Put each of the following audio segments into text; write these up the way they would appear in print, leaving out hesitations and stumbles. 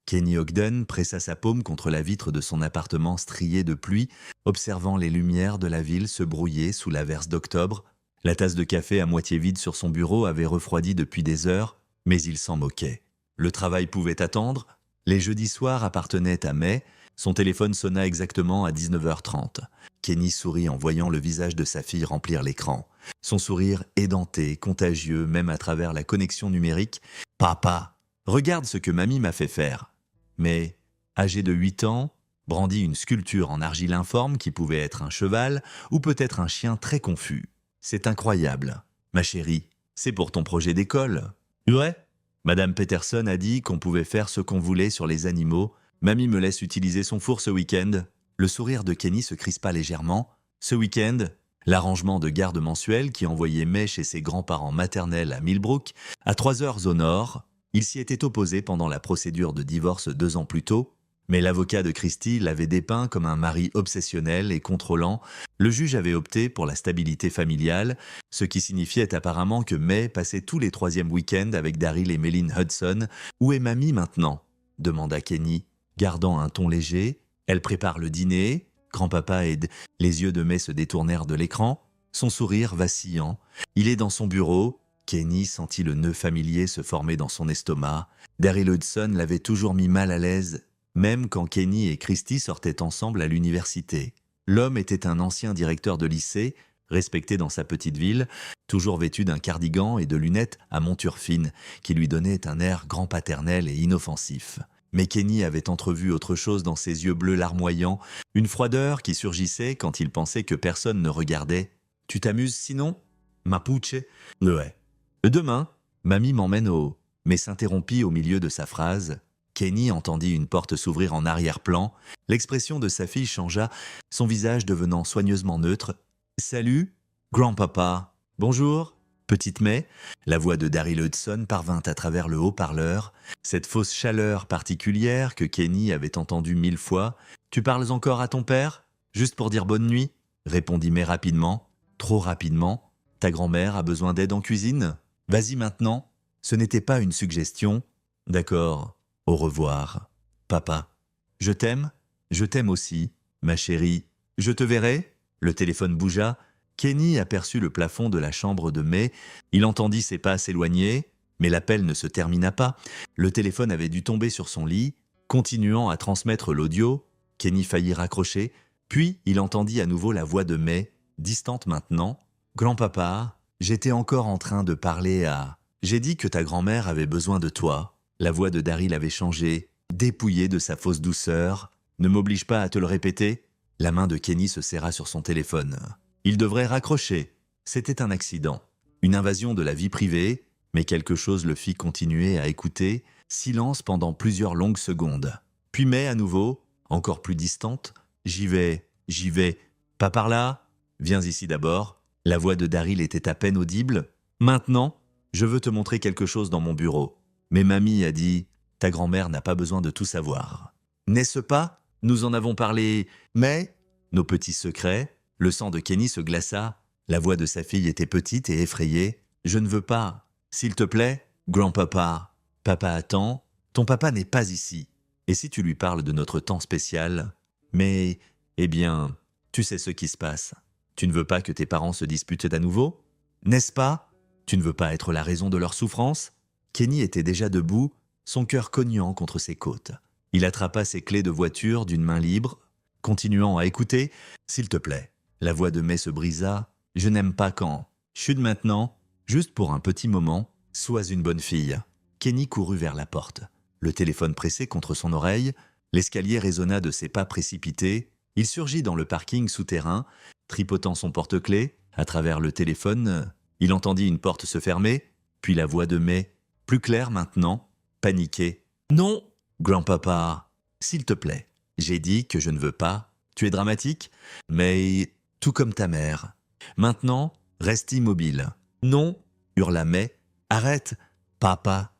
Kenny Ogden pressa sa paume contre la vitre de son appartement strié de pluie, observant les lumières de la ville se brouiller sous l'averse d'octobre. La tasse de café à moitié vide sur son bureau avait refroidi depuis des heures, mais il s'en moquait. Le travail pouvait attendre. Les jeudis soirs appartenaient à May. Son téléphone sonna exactement à 19h30. Kenny sourit en voyant le visage de sa fille remplir l'écran. Son sourire édenté, contagieux, même à travers la connexion numérique. « Papa, regarde ce que mamie m'a fait faire !» Mais, âgé de 8 ans, brandit une sculpture en argile informe qui pouvait être un cheval ou peut-être un chien très confus. « C'est incroyable. Ma chérie, c'est pour ton projet d'école. »« Ouais. Madame Peterson a dit qu'on pouvait faire ce qu'on voulait sur les animaux. Mamie me laisse utiliser son four ce week-end. » Le sourire de Kenny se crispa légèrement. Ce week-end, l'arrangement de garde mensuel qui envoyait May chez ses grands-parents maternels à Millbrook, à 3 heures au nord, il s'y était opposé pendant la procédure de divorce 2 ans plus tôt, mais l'avocat de Christie l'avait dépeint comme un mari obsessionnel et contrôlant. Le juge avait opté pour la stabilité familiale, ce qui signifiait apparemment que May passait tous les 3e week-ends avec Daryl et Méline Hudson. « Où est mamie maintenant ?» demanda Kenny, gardant un ton léger. « Elle prépare le dîner. » Grand-papa et les yeux de May se détournèrent de l'écran, son sourire vacillant. Il est dans son bureau. Kenny sentit le nœud familier se former dans son estomac. Daryl Hudson l'avait toujours mis mal à l'aise, même quand Kenny et Christy sortaient ensemble à l'université. L'homme était un ancien directeur de lycée, respecté dans sa petite ville, toujours vêtu d'un cardigan et de lunettes à monture fine, qui lui donnaient un air grand-paternel et inoffensif. Mais Kenny avait entrevu autre chose dans ses yeux bleus larmoyants, une froideur qui surgissait quand il pensait que personne ne regardait. « Tu t'amuses sinon ?»« Mapuche ?»« Ouais. »« Demain, mamie m'emmène au... » Mais s'interrompit au milieu de sa phrase. Kenny entendit une porte s'ouvrir en arrière-plan. L'expression de sa fille changea, son visage devenant soigneusement neutre. « Salut, grand-papa. Bonjour. » Petite May, la voix de Daryl Hudson parvint à travers le haut-parleur. Cette fausse chaleur particulière que Kenny avait entendue 1000 fois. « Tu parles encore à ton père ? Juste pour dire bonne nuit ?» répondit May rapidement. Trop rapidement. « Ta grand-mère a besoin d'aide en cuisine ? Vas-y maintenant. » Ce n'était pas une suggestion. « D'accord. Au revoir. Papa. Je t'aime aussi, ma chérie. Je te verrai ?» Le téléphone bougea. Kenny aperçut le plafond de la chambre de May. Il entendit ses pas s'éloigner, mais l'appel ne se termina pas. Le téléphone avait dû tomber sur son lit. Continuant à transmettre l'audio, Kenny faillit raccrocher, puis il entendit à nouveau la voix de May, distante maintenant. « Grand-papa, j'étais encore en train de parler à... J'ai dit que ta grand-mère avait besoin de toi. » La voix de Daryl avait changé, dépouillée de sa fausse douceur. « Ne m'oblige pas à te le répéter ?» La main de Kenny se serra sur son téléphone. Il devrait raccrocher. C'était un accident. Une invasion de la vie privée, mais quelque chose le fit continuer à écouter. Silence pendant plusieurs longues secondes. Puis May à nouveau, encore plus distante. « J'y vais. Pas par là. Viens ici d'abord. » La voix de Daryl était à peine audible. « Maintenant, je veux te montrer quelque chose dans mon bureau. Mais mamie a dit, ta grand-mère n'a pas besoin de tout savoir. N'est-ce pas ? Nous en avons parlé, mais... » Nos petits secrets. Le sang de Kenny se glaça. La voix de sa fille était petite et effrayée. « Je ne veux pas. S'il te plaît, grand-papa. Papa attend. Ton papa n'est pas ici. Et si tu lui parles de notre temps spécial ? Mais, eh bien, tu sais ce qui se passe. Tu ne veux pas que tes parents se disputent à nouveau ? N'est-ce pas ? Tu ne veux pas être la raison de leur souffrance ? » Kenny était déjà debout, son cœur cognant contre ses côtes. Il attrapa ses clés de voiture d'une main libre, continuant à écouter. « S'il te plaît. » La voix de May se brisa. « Je n'aime pas quand. Chute maintenant, juste pour un petit moment. Sois une bonne fille. » Kenny courut vers la porte. Le téléphone pressé contre son oreille, l'escalier résonna de ses pas précipités. Il surgit dans le parking souterrain, tripotant son porte-clés. À travers le téléphone, il entendit une porte se fermer, puis la voix de May, plus claire maintenant, paniquée. « Non, grand-papa, s'il te plaît. J'ai dit que je ne veux pas. Tu es dramatique, mais tout comme ta mère. Maintenant, reste immobile. »« Non !» hurla May. « Arrête ! Papa,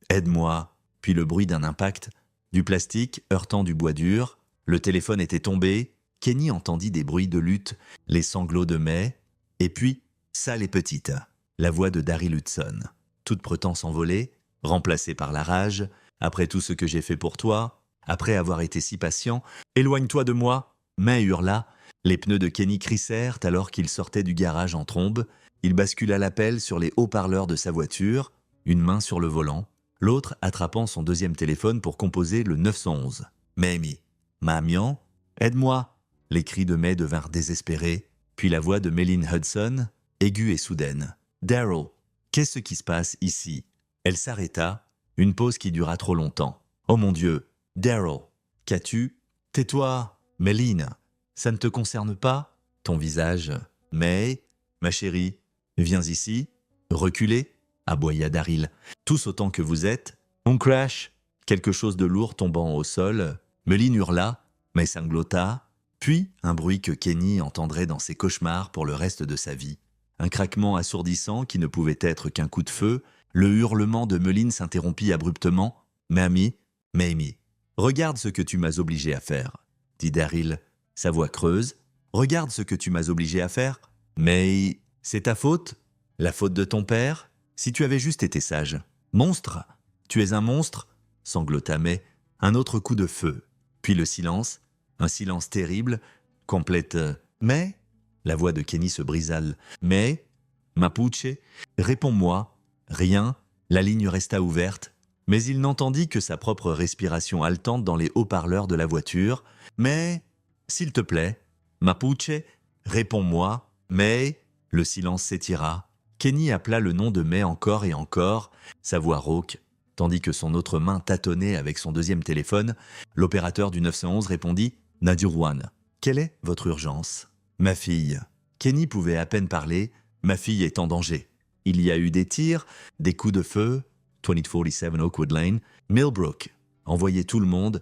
aide-moi !» Puis le bruit d'un impact, du plastique heurtant du bois dur. Le téléphone était tombé. Kenny entendit des bruits de lutte, les sanglots de May. Et puis, sale et petite, la voix de Daryl Hudson. Toute protence envolée, remplacée par la rage. Après tout ce que j'ai fait pour toi, après avoir été si patient, éloigne-toi de moi. May hurla. Les pneus de Kenny crissèrent alors qu'il sortait du garage en trombe. Il bascula l'appel sur les haut-parleurs de sa voiture, une main sur le volant, l'autre attrapant son deuxième téléphone pour composer le 911. « Mamie, Mamian, aide-moi !» Les cris de May devinrent désespérés, puis la voix de Méline Hudson, aiguë et soudaine. « Daryl, qu'est-ce qui se passe ici ?» Elle s'arrêta, une pause qui dura trop longtemps. « Oh mon Dieu, Daryl, qu'as-tu ?»« Tais-toi, Méline, ça ne te concerne pas ?» Ton visage. « May, ma chérie, viens ici. »« Reculez » aboya Daryl. « Tous autant que vous êtes. »« On crash !» Quelque chose de lourd tombant au sol. Méline hurla, May sanglota, puis un bruit que Kenny entendrait dans ses cauchemars pour le reste de sa vie. Un craquement assourdissant qui ne pouvait être qu'un coup de feu. Le hurlement de Méline s'interrompit abruptement. « Mamie, Mamie, regarde ce que tu m'as obligé à faire, » dit Daryl, sa voix creuse. « Regarde ce que tu m'as obligé à faire. Mais c'est ta faute? La faute de ton père? Si tu avais juste été sage. Monstre! Tu es un monstre ?» sanglota May. Un autre coup de feu. Puis le silence, un silence terrible, complète « Mais ?» La voix de Kenny se brisa. « Mais, Mapuche, réponds-moi. » Rien, la ligne resta ouverte, mais il n'entendit que sa propre respiration haletante dans les haut-parleurs de la voiture. « Mais, s'il te plaît, Mapuche, réponds-moi. » Mais, le silence s'étira. Kenny appela le nom de May encore et encore, sa voix rauque, tandis que son autre main tâtonnait avec son deuxième téléphone. L'opérateur du 911 répondit « Nadirwan, quelle est votre urgence ?»« Ma fille. » Kenny pouvait à peine parler. « Ma fille est en danger. Il y a eu des tirs, des coups de feu. 2047 Oakwood Lane, Millbrook. Envoyez tout le monde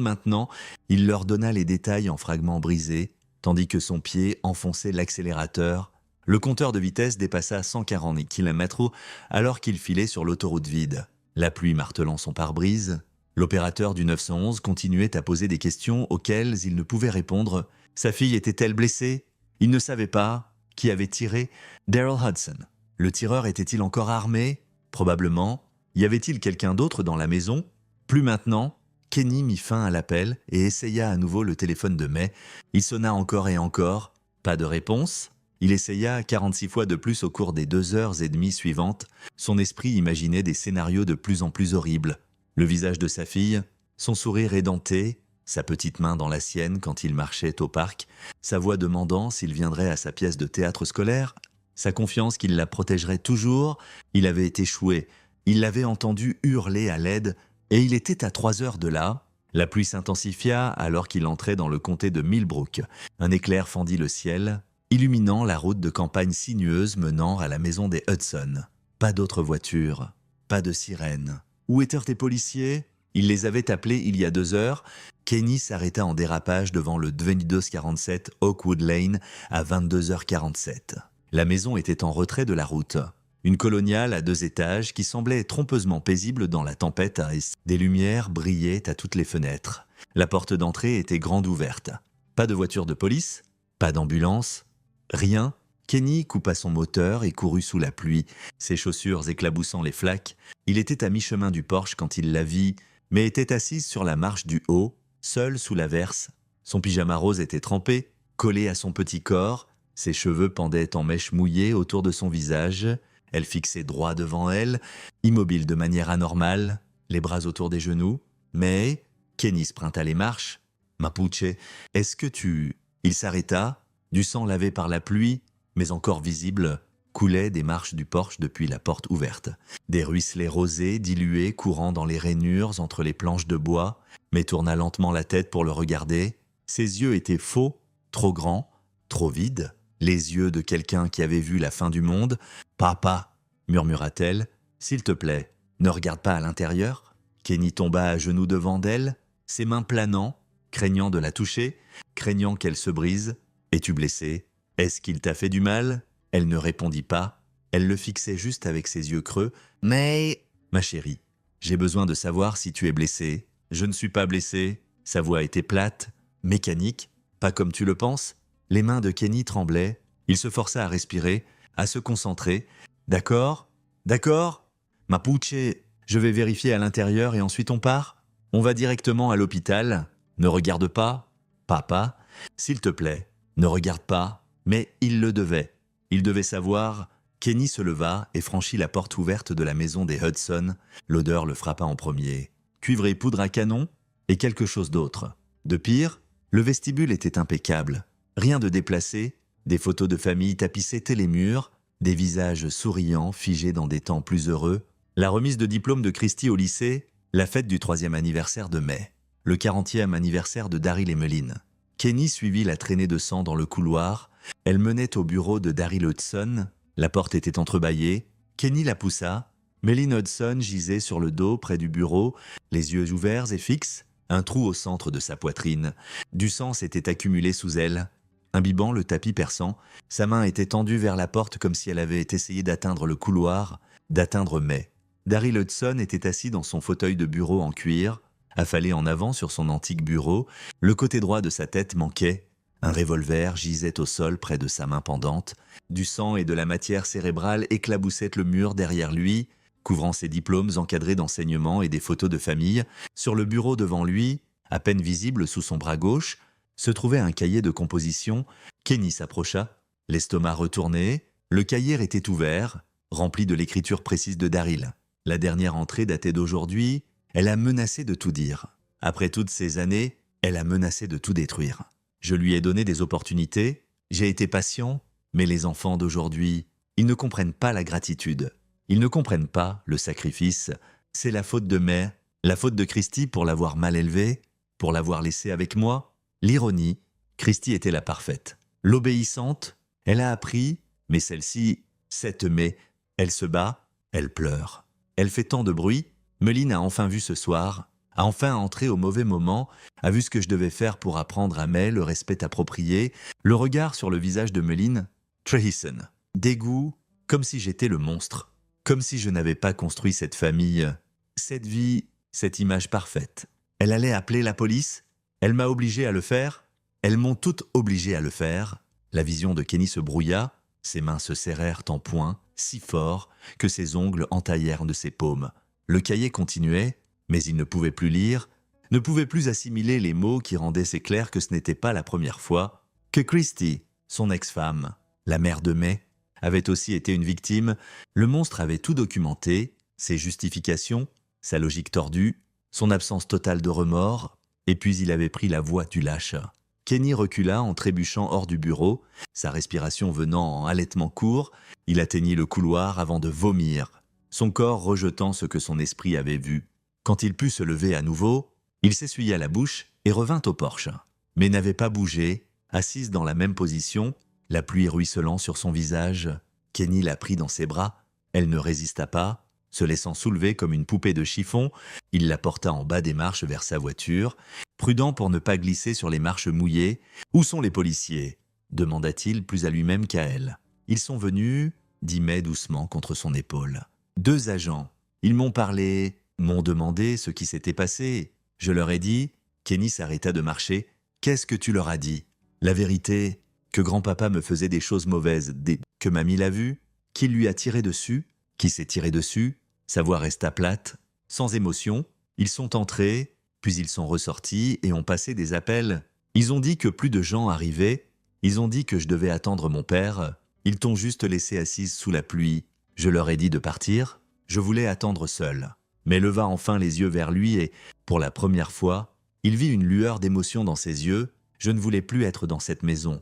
maintenant. » Il leur donna les détails en fragments brisés, tandis que son pied enfonçait l'accélérateur. Le compteur de vitesse dépassa 140 km/h alors qu'il filait sur l'autoroute vide. La pluie martelant son pare-brise, l'opérateur du 911 continuait à poser des questions auxquelles il ne pouvait répondre. Sa fille était-elle blessée? Il ne savait pas. Qui avait tiré? Daryl Hudson. Le tireur était-il encore armé? Probablement. Y avait-il quelqu'un d'autre dans la maison? Plus maintenant. Kenny mit fin à l'appel et essaya à nouveau le téléphone de May. Il sonna encore et encore. Pas de réponse. Il essaya 46 fois de plus au cours des 2h30 suivantes. Son esprit imaginait des scénarios de plus en plus horribles. Le visage de sa fille, son sourire édenté, sa petite main dans la sienne quand il marchait au parc, sa voix demandant s'il viendrait à sa pièce de théâtre scolaire, sa confiance qu'il la protégerait toujours. Il avait échoué. Il l'avait entendu hurler à l'aide, et il était à 3 heures de là. La pluie s'intensifia alors qu'il entrait dans le comté de Millbrook. Un éclair fendit le ciel, illuminant la route de campagne sinueuse menant à la maison des Hudson. Pas d'autres voitures, pas de sirène. Où étaient les policiers? Il les avait appelés il y a 2 heures. Kenny s'arrêta en dérapage devant le 2247 Oakwood Lane à 22h47. La maison était en retrait de la route. Une coloniale à 2 étages qui semblait trompeusement paisible dans la tempête à est. Des lumières brillaient à toutes les fenêtres. La porte d'entrée était grande ouverte. Pas de voiture de police, pas d'ambulance, rien. Kenny coupa son moteur et courut sous la pluie, ses chaussures éclaboussant les flaques. Il était à mi-chemin du porche quand il la vit, mais était assise sur la marche du haut, seule sous l'averse. Son pyjama rose était trempé, collé à son petit corps. Ses cheveux pendaient en mèches mouillées autour de son visage. Elle fixait droit devant elle, immobile de manière anormale, les bras autour des genoux. Mais Kenny sprinta les marches. « Mapuche, est-ce que tu… » Il s'arrêta, du sang lavé par la pluie, mais encore visible, coulait des marches du porche depuis la porte ouverte. Des ruisselets rosés, dilués, courant dans les rainures entre les planches de bois, mais tourna lentement la tête pour le regarder. Ses yeux étaient faux, trop grands, trop vides, les yeux de quelqu'un qui avait vu la fin du monde. « Papa !» murmura-t-elle. « S'il te plaît, ne regarde pas à l'intérieur. » Kenny tomba à genoux devant d'elle, ses mains planant, craignant de la toucher, craignant qu'elle se brise. « Es-tu blessé? Est-ce qu'il t'a fait du mal ?» Elle ne répondit pas. Elle le fixait juste avec ses yeux creux. « Mais… » « Ma chérie, j'ai besoin de savoir si tu es blessée. »« Je ne suis pas blessée. » Sa voix était plate, mécanique, pas comme tu le penses. Les mains de Kenny tremblaient. Il se força à respirer, à se concentrer. « D'accord? D'accord? Mapuche, Je vais vérifier à l'intérieur et ensuite on part. On va directement à l'hôpital. Ne regarde pas. Papa, s'il te plaît, ne regarde pas. Mais il le devait. Il devait savoir. Kenny se leva et franchit la porte ouverte de la maison des Hudson. L'odeur le frappa en premier. Cuivre et poudre à canon et quelque chose d'autre. De pire, le vestibule était impeccable. Rien de déplacé, des photos de famille tapissaient les murs, des visages souriants figés dans des temps plus heureux, la remise de diplôme de Christy au lycée, la fête du 3e anniversaire de mai, le 40e anniversaire de Daryl et Meline. Kenny suivit la traînée de sang dans le couloir. Elle menait au bureau de Daryl Hudson. La porte était entrebâillée. Kenny la poussa. Meline Hudson gisait sur le dos près du bureau, les yeux ouverts et fixes, un trou au centre de sa poitrine. Du sang s'était accumulé sous elle. Imbibant le tapis perçant, sa main était tendue vers la porte comme si elle avait essayé d'atteindre le couloir, d'atteindre May. Daryl Hudson était assis dans son fauteuil de bureau en cuir, affalé en avant sur son antique bureau. Le côté droit de sa tête manquait. Un revolver gisait au sol près de sa main pendante. Du sang et de la matière cérébrale éclaboussaient le mur derrière lui, couvrant ses diplômes encadrés d'enseignement et des photos de famille. Sur le bureau devant lui, à peine visible sous son bras gauche, se trouvait un cahier de composition. Kenny s'approcha, l'estomac retourné. Le cahier était ouvert, rempli de l'écriture précise de Daryl. La dernière entrée datait d'aujourd'hui. Elle a menacé de tout dire. Après toutes ces années, elle a menacé de tout détruire. Je lui ai donné des opportunités, j'ai été patient, mais les enfants d'aujourd'hui, ils ne comprennent pas la gratitude. Ils ne comprennent pas le sacrifice. C'est la faute de May, la faute de Christy pour l'avoir mal élevée, pour l'avoir laissée avec moi. L'ironie, Christy était la parfaite. L'obéissante, elle a appris, mais celle-ci, cette May, elle se bat, elle pleure. Elle fait tant de bruit. Meline a enfin vu ce soir, a enfin entré au mauvais moment, a vu ce que je devais faire pour apprendre à May le respect approprié, le regard sur le visage de Meline. Treheson. Dégoût, comme si j'étais le monstre. Comme si je n'avais pas construit cette famille, cette vie, cette image parfaite. Elle allait appeler la police. Elle m'a obligé à le faire. Elles m'ont toutes obligé à le faire. La vision de Kenny se brouilla. Ses mains se serrèrent en poing, si fort que ses ongles entaillèrent de ses paumes. Le cahier continuait, mais il ne pouvait plus lire, ne pouvait plus assimiler les mots qui rendaient c'est clair que ce n'était pas la première fois que Christy, son ex-femme, la mère de May, avait aussi été une victime. Le monstre avait tout documenté, ses justifications, sa logique tordue, son absence totale de remords, et puis il avait pris la voie du lâche. Kenny recula en trébuchant hors du bureau, sa respiration venant en halètement court. Il atteignit le couloir avant de vomir, son corps rejetant ce que son esprit avait vu. Quand il put se lever à nouveau, il s'essuya la bouche et revint au porche, mais n'avait pas bougé, assise dans la même position, la pluie ruisselant sur son visage. Kenny la prit dans ses bras. Elle ne résista pas. Se laissant soulever comme une poupée de chiffon, il la porta en bas des marches vers sa voiture, prudent pour ne pas glisser sur les marches mouillées. « Où sont les policiers ?» demanda-t-il plus à lui-même qu'à elle. « Ils sont venus, » dit May doucement contre son épaule. « 2 agents. Ils m'ont parlé, m'ont demandé ce qui s'était passé. Je leur ai dit. » Kenny s'arrêta de marcher. « Qu'est-ce que tu leur as dit ?»« La vérité, que grand-papa me faisait des choses mauvaises, que mamie l'a vu, qu'il lui a tiré dessus, qui s'est tiré dessus. » Sa voix resta plate, sans émotion. Ils sont entrés, puis ils sont ressortis et ont passé des appels. Ils ont dit que plus de gens arrivaient. Ils ont dit que je devais attendre mon père. Ils t'ont juste laissé assise sous la pluie. Je leur ai dit de partir. Je voulais attendre seul. Mais leva enfin les yeux vers lui et, pour la première fois, il vit une lueur d'émotion dans ses yeux. Je ne voulais plus être dans cette maison.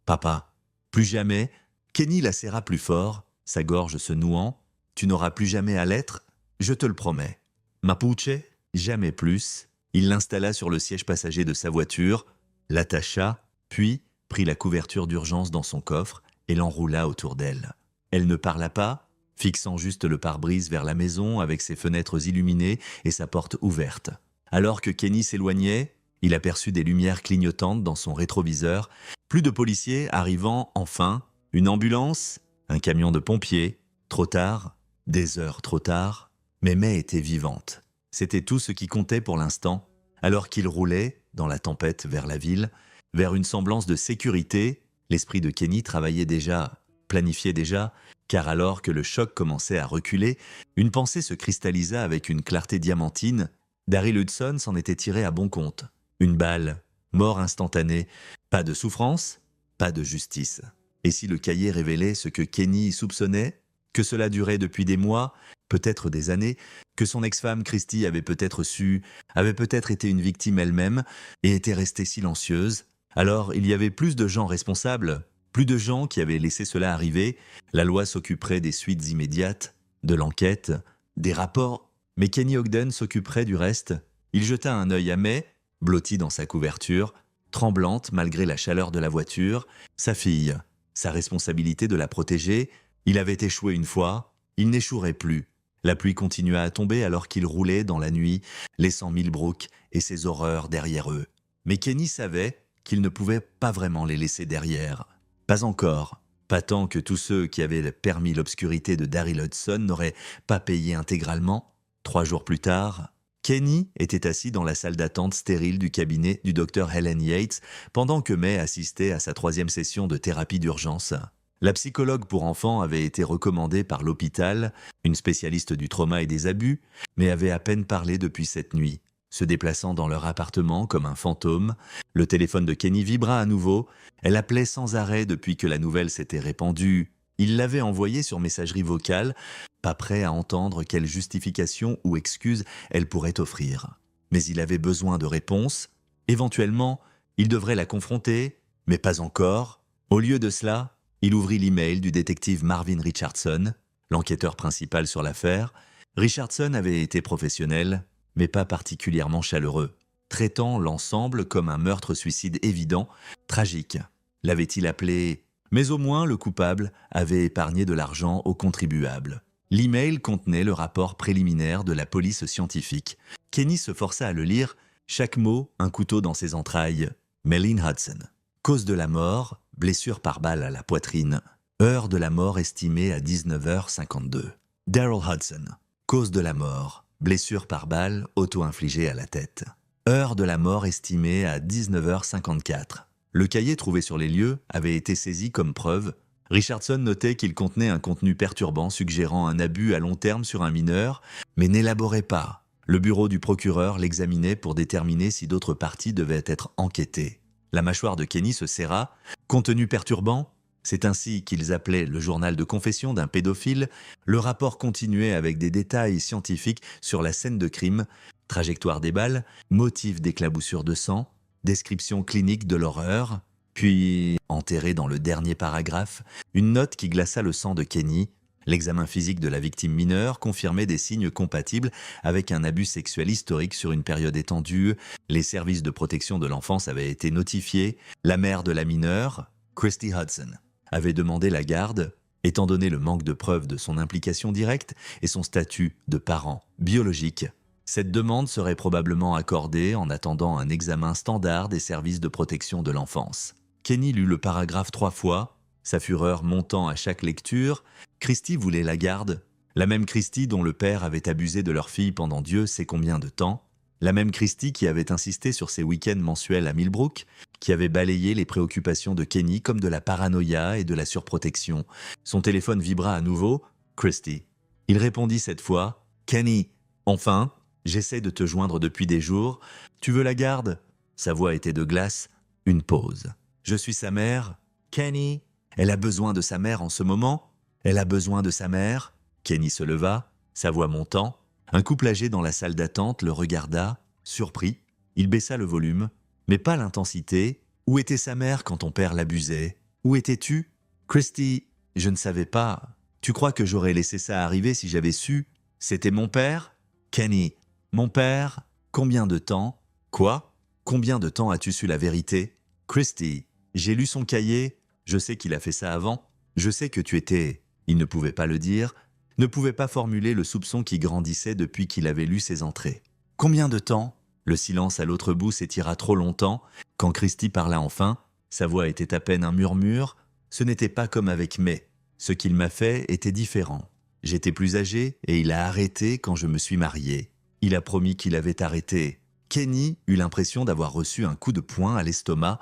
Papa, plus jamais. Kenny la serra plus fort, sa gorge se nouant. Tu n'auras plus jamais à l'être, je te le promets. Mapuche, jamais plus. Il l'installa sur le siège passager de sa voiture, l'attacha, puis prit la couverture d'urgence dans son coffre et l'enroula autour d'elle. Elle ne parla pas, fixant juste le pare-brise vers la maison avec ses fenêtres illuminées et sa porte ouverte. Alors que Kenny s'éloignait, il aperçut des lumières clignotantes dans son rétroviseur, plus de policiers arrivant enfin, une ambulance, un camion de pompiers. Trop tard, des heures trop tard, mais May était vivante. C'était tout ce qui comptait pour l'instant, alors qu'il roulait, dans la tempête vers la ville, vers une semblance de sécurité. L'esprit de Kenny travaillait déjà, planifiait déjà. Car alors que le choc commençait à reculer, une pensée se cristallisa avec une clarté diamantine. Daryl Hudson s'en était tiré à bon compte. Une balle, mort instantanée, pas de souffrance, pas de justice. Et si le cahier révélait ce que Kenny soupçonnait, que cela durait depuis des mois, peut-être des années, que son ex-femme Christy avait peut-être su, avait peut-être été une victime elle-même et était restée silencieuse, alors il y avait plus de gens responsables, plus de gens qui avaient laissé cela arriver, la loi s'occuperait des suites immédiates, de l'enquête, des rapports, mais Kenny Ogden s'occuperait du reste. Il jeta un œil à May, blottie dans sa couverture, tremblante malgré la chaleur de la voiture, sa fille, sa responsabilité de la protéger. Il avait échoué une fois, il n'échouerait plus. La pluie continua à tomber alors qu'ils roulaient dans la nuit, laissant Millbrook et ses horreurs derrière eux. Mais Kenny savait qu'il ne pouvait pas vraiment les laisser derrière. Pas encore, pas tant que tous ceux qui avaient permis l'obscurité de Daryl Hudson n'auraient pas payé intégralement. 3 jours plus tard, Kenny était assis dans la salle d'attente stérile du cabinet du docteur Helen Yates pendant que May assistait à sa 3e session de thérapie d'urgence. La psychologue pour enfants avait été recommandée par l'hôpital, une spécialiste du trauma et des abus, mais avait à peine parlé depuis cette nuit. Se déplaçant dans leur appartement comme un fantôme, le téléphone de Kenny vibra à nouveau. Elle appelait sans arrêt depuis que la nouvelle s'était répandue. Il l'avait envoyée sur messagerie vocale, pas prêt à entendre quelle justification ou excuse elle pourrait offrir. Mais il avait besoin de réponses. Éventuellement, il devrait la confronter, mais pas encore. Au lieu de cela, il ouvrit l'email du détective Marvin Richardson, l'enquêteur principal sur l'affaire. Richardson avait été professionnel, mais pas particulièrement chaleureux, traitant l'ensemble comme un meurtre-suicide évident, tragique. L'avait-il appelé ? Mais au moins le coupable avait épargné de l'argent aux contribuables. L'email contenait le rapport préliminaire de la police scientifique. Kenny se força à le lire, chaque mot un couteau dans ses entrailles. Melline Hudson. Cause de la mort, blessure par balle à la poitrine. Heure de la mort estimée à 19h52. Daryl Hudson. Cause de la mort, blessure par balle auto-infligée à la tête. Heure de la mort estimée à 19h54. Le cahier trouvé sur les lieux avait été saisi comme preuve. Richardson notait qu'il contenait un contenu perturbant suggérant un abus à long terme sur un mineur, mais n'élaborait pas. Le bureau du procureur l'examinait pour déterminer si d'autres parties devaient être enquêtées. La mâchoire de Kenny se serra. Contenu perturbant ? C'est ainsi qu'ils appelaient le journal de confession d'un pédophile. Le rapport continuait avec des détails scientifiques sur la scène de crime, trajectoire des balles, motif d'éclaboussure de sang, description clinique de l'horreur, puis, enterré dans le dernier paragraphe, une note qui glaça le sang de Kenny. L'examen physique de la victime mineure confirmait des signes compatibles avec un abus sexuel historique sur une période étendue. Les services de protection de l'enfance avaient été notifiés. La mère de la mineure, Christy Hudson, avait demandé la garde, étant donné le manque de preuves de son implication directe et son statut de parent biologique. Cette demande serait probablement accordée en attendant un examen standard des services de protection de l'enfance. Kenny lut le paragraphe 3 fois, sa fureur montant à chaque lecture. Christy voulait la garde, la même Christy dont le père avait abusé de leur fille pendant Dieu sait combien de temps, la même Christy qui avait insisté sur ses week-ends mensuels à Millbrook, qui avait balayé les préoccupations de Kenny comme de la paranoïa et de la surprotection. Son téléphone vibra à nouveau. Christy. Il répondit cette fois. Kenny, enfin, j'essaie de te joindre depuis des jours. Tu veux la garde ? Sa voix était de glace. Une pause. Je suis sa mère. Kenny. Elle a besoin de sa mère en ce moment. Elle a besoin de sa mère. Kenny se leva, sa voix montant. Un couple âgé dans la salle d'attente le regarda, surpris. Il baissa le volume, mais pas l'intensité. Où était sa mère quand ton père l'abusait ? Où étais-tu ? Christy, je ne savais pas. Tu crois que j'aurais laissé ça arriver si j'avais su ? C'était mon père ? Kenny, mon père ? Combien de temps ? Quoi ? Combien de temps as-tu su la vérité ? Christy, j'ai lu son cahier. Je sais qu'il a fait ça avant. Je sais que tu étais... Il ne pouvait pas le dire, ne pouvait pas formuler le soupçon qui grandissait depuis qu'il avait lu ses entrées. Combien de temps ? Le silence à l'autre bout s'étira trop longtemps. Quand Christy parla enfin, sa voix était à peine un murmure. Ce n'était pas comme avec May. Ce qu'il m'a fait était différent. J'étais plus âgé et il a arrêté quand je me suis marié. Il a promis qu'il avait arrêté. Kenny eut l'impression d'avoir reçu un coup de poing à l'estomac.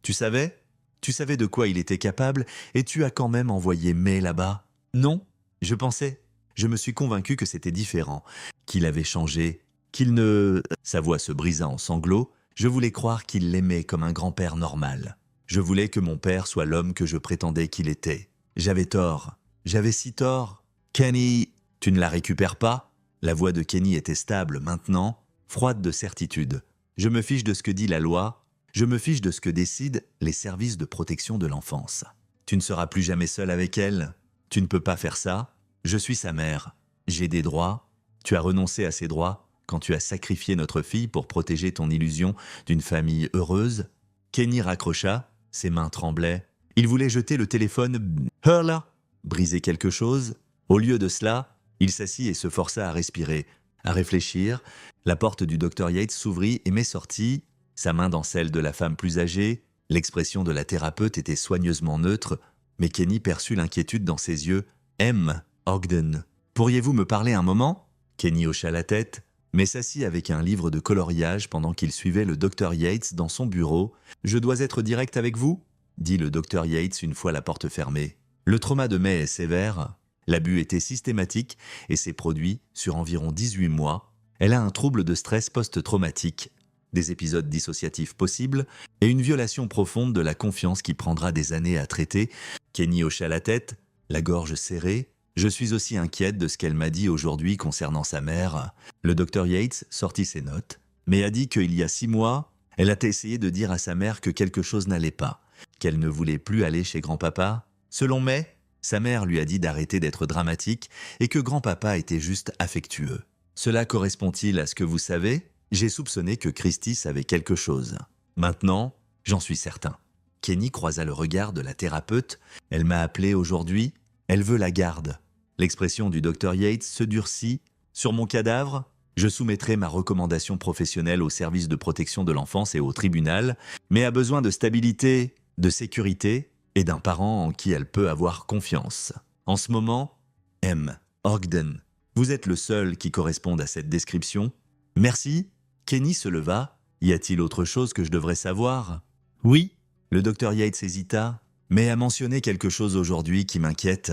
Tu savais de quoi il était capable et tu as quand même envoyé May là-bas. Non, je pensais. Je me suis convaincu que c'était différent, qu'il avait changé, qu'il ne... Sa voix se brisa en sanglots. Je voulais croire qu'il l'aimait comme un grand-père normal. Je voulais que mon père soit l'homme que je prétendais qu'il était. J'avais tort. J'avais si tort. Kenny, tu ne la récupères pas? La voix de Kenny était stable maintenant, froide de certitude. Je me fiche de ce que dit la loi. Je me fiche de ce que décident les services de protection de l'enfance. Tu ne seras plus jamais seul avec elle. Tu ne peux pas faire ça. Je suis sa mère. J'ai des droits. Tu as renoncé à ces droits quand tu as sacrifié notre fille pour protéger ton illusion d'une famille heureuse. Kenny raccrocha, ses mains tremblaient. Il voulait jeter le téléphone, hurla, briser quelque chose. Au lieu de cela, il s'assit et se força à respirer, à réfléchir. La porte du docteur Yates s'ouvrit et May sortit, sa main dans celle de la femme plus âgée. L'expression de la thérapeute était soigneusement neutre, mais Kenny perçut l'inquiétude dans ses yeux. « M. Ogden, pourriez-vous me parler un moment ?» Kenny hocha la tête, mais s'assit avec un livre de coloriage pendant qu'il suivait le docteur Yates dans son bureau. « Je dois être direct avec vous ?» dit le docteur Yates une fois la porte fermée. Le trauma de May est sévère. L'abus était systématique et s'est produit sur environ 18 mois. Elle a un trouble de stress post-traumatique, des épisodes dissociatifs possibles et une violation profonde de la confiance qui prendra des années à traiter. Kenny hocha la tête, la gorge serrée. Je suis aussi inquiète de ce qu'elle m'a dit aujourd'hui concernant sa mère. Le docteur Yates sortit ses notes, mais a dit qu'il y a 6 mois, elle a essayé de dire à sa mère que quelque chose n'allait pas, qu'elle ne voulait plus aller chez grand-papa. Selon May, sa mère lui a dit d'arrêter d'être dramatique et que grand-papa était juste affectueux. Cela correspond-il à ce que vous savez? J'ai soupçonné que Christy savait quelque chose. Maintenant, j'en suis certain. Kenny croisa le regard de la thérapeute. Elle m'a appelé aujourd'hui. Elle veut la garde. L'expression du docteur Yates se durcit. Sur mon cadavre, je soumettrai ma recommandation professionnelle au service de protection de l'enfance et au tribunal, mais a besoin de stabilité, de sécurité et d'un parent en qui elle peut avoir confiance. En ce moment, M. Ogden, vous êtes le seul qui corresponde à cette description. Merci. Kenny se leva. Y a-t-il autre chose que je devrais savoir? Oui. Le docteur Yates hésita, mais a mentionné quelque chose aujourd'hui qui m'inquiète.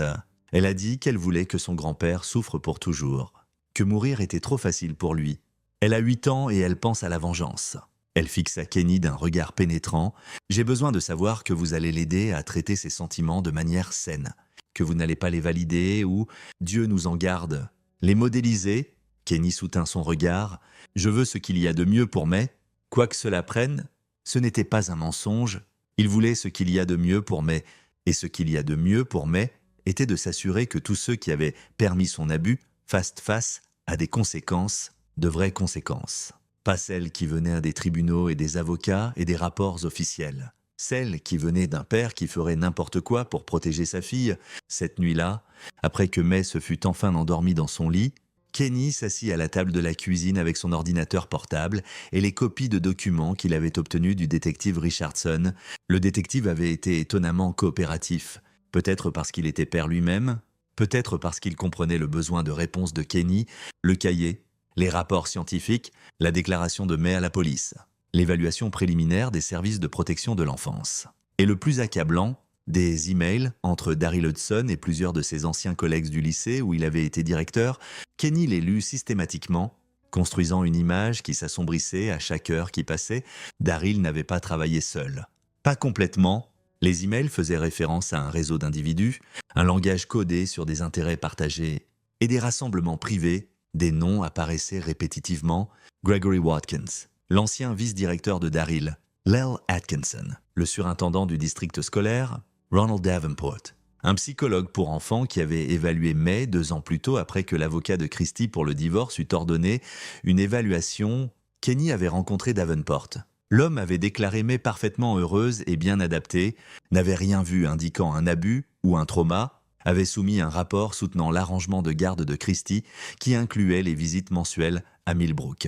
Elle a dit qu'elle voulait que son grand-père souffre pour toujours, que mourir était trop facile pour lui. Elle a 8 ans et elle pense à la vengeance. Elle fixa Kenny d'un regard pénétrant. J'ai besoin de savoir que vous allez l'aider à traiter ses sentiments de manière saine, que vous n'allez pas les valider ou, Dieu nous en garde, les modéliser. Kenny soutint son regard. Je veux ce qu'il y a de mieux pour May. Quoi que cela prenne, ce n'était pas un mensonge. Il voulait ce qu'il y a de mieux pour May. Et ce qu'il y a de mieux pour May était de s'assurer que tous ceux qui avaient permis son abus fassent face à des conséquences, de vraies conséquences. Pas celles qui venaient des tribunaux et des avocats et des rapports officiels. Celles qui venaient d'un père qui ferait n'importe quoi pour protéger sa fille. Cette nuit-là, après que May se fût enfin endormie dans son lit, Kenny s'assit à la table de la cuisine avec son ordinateur portable et les copies de documents qu'il avait obtenus du détective Richardson. Le détective avait été étonnamment coopératif, peut-être parce qu'il était père lui-même, peut-être parce qu'il comprenait le besoin de réponse de Kenny, le cahier, les rapports scientifiques, la déclaration de May à la police, l'évaluation préliminaire des services de protection de l'enfance. Et le plus accablant, des emails entre Daryl Hudson et plusieurs de ses anciens collègues du lycée où il avait été directeur. Kenny les lut systématiquement, construisant une image qui s'assombrissait à chaque heure qui passait. Daryl n'avait pas travaillé seul. Pas complètement. Les emails faisaient référence à un réseau d'individus, un langage codé sur des intérêts partagés et des rassemblements privés. Des noms apparaissaient répétitivement. Gregory Watkins, l'ancien vice-directeur de Daryl, Lel Atkinson, le surintendant du district scolaire, Ronald Davenport, un psychologue pour enfants qui avait évalué May 2 ans plus tôt après que l'avocat de Christy pour le divorce eut ordonné une évaluation. Kenny avait rencontré Davenport. L'homme avait déclaré May parfaitement heureuse et bien adaptée, n'avait rien vu indiquant un abus ou un trauma, avait soumis un rapport soutenant l'arrangement de garde de Christy qui incluait les visites mensuelles à Millbrook.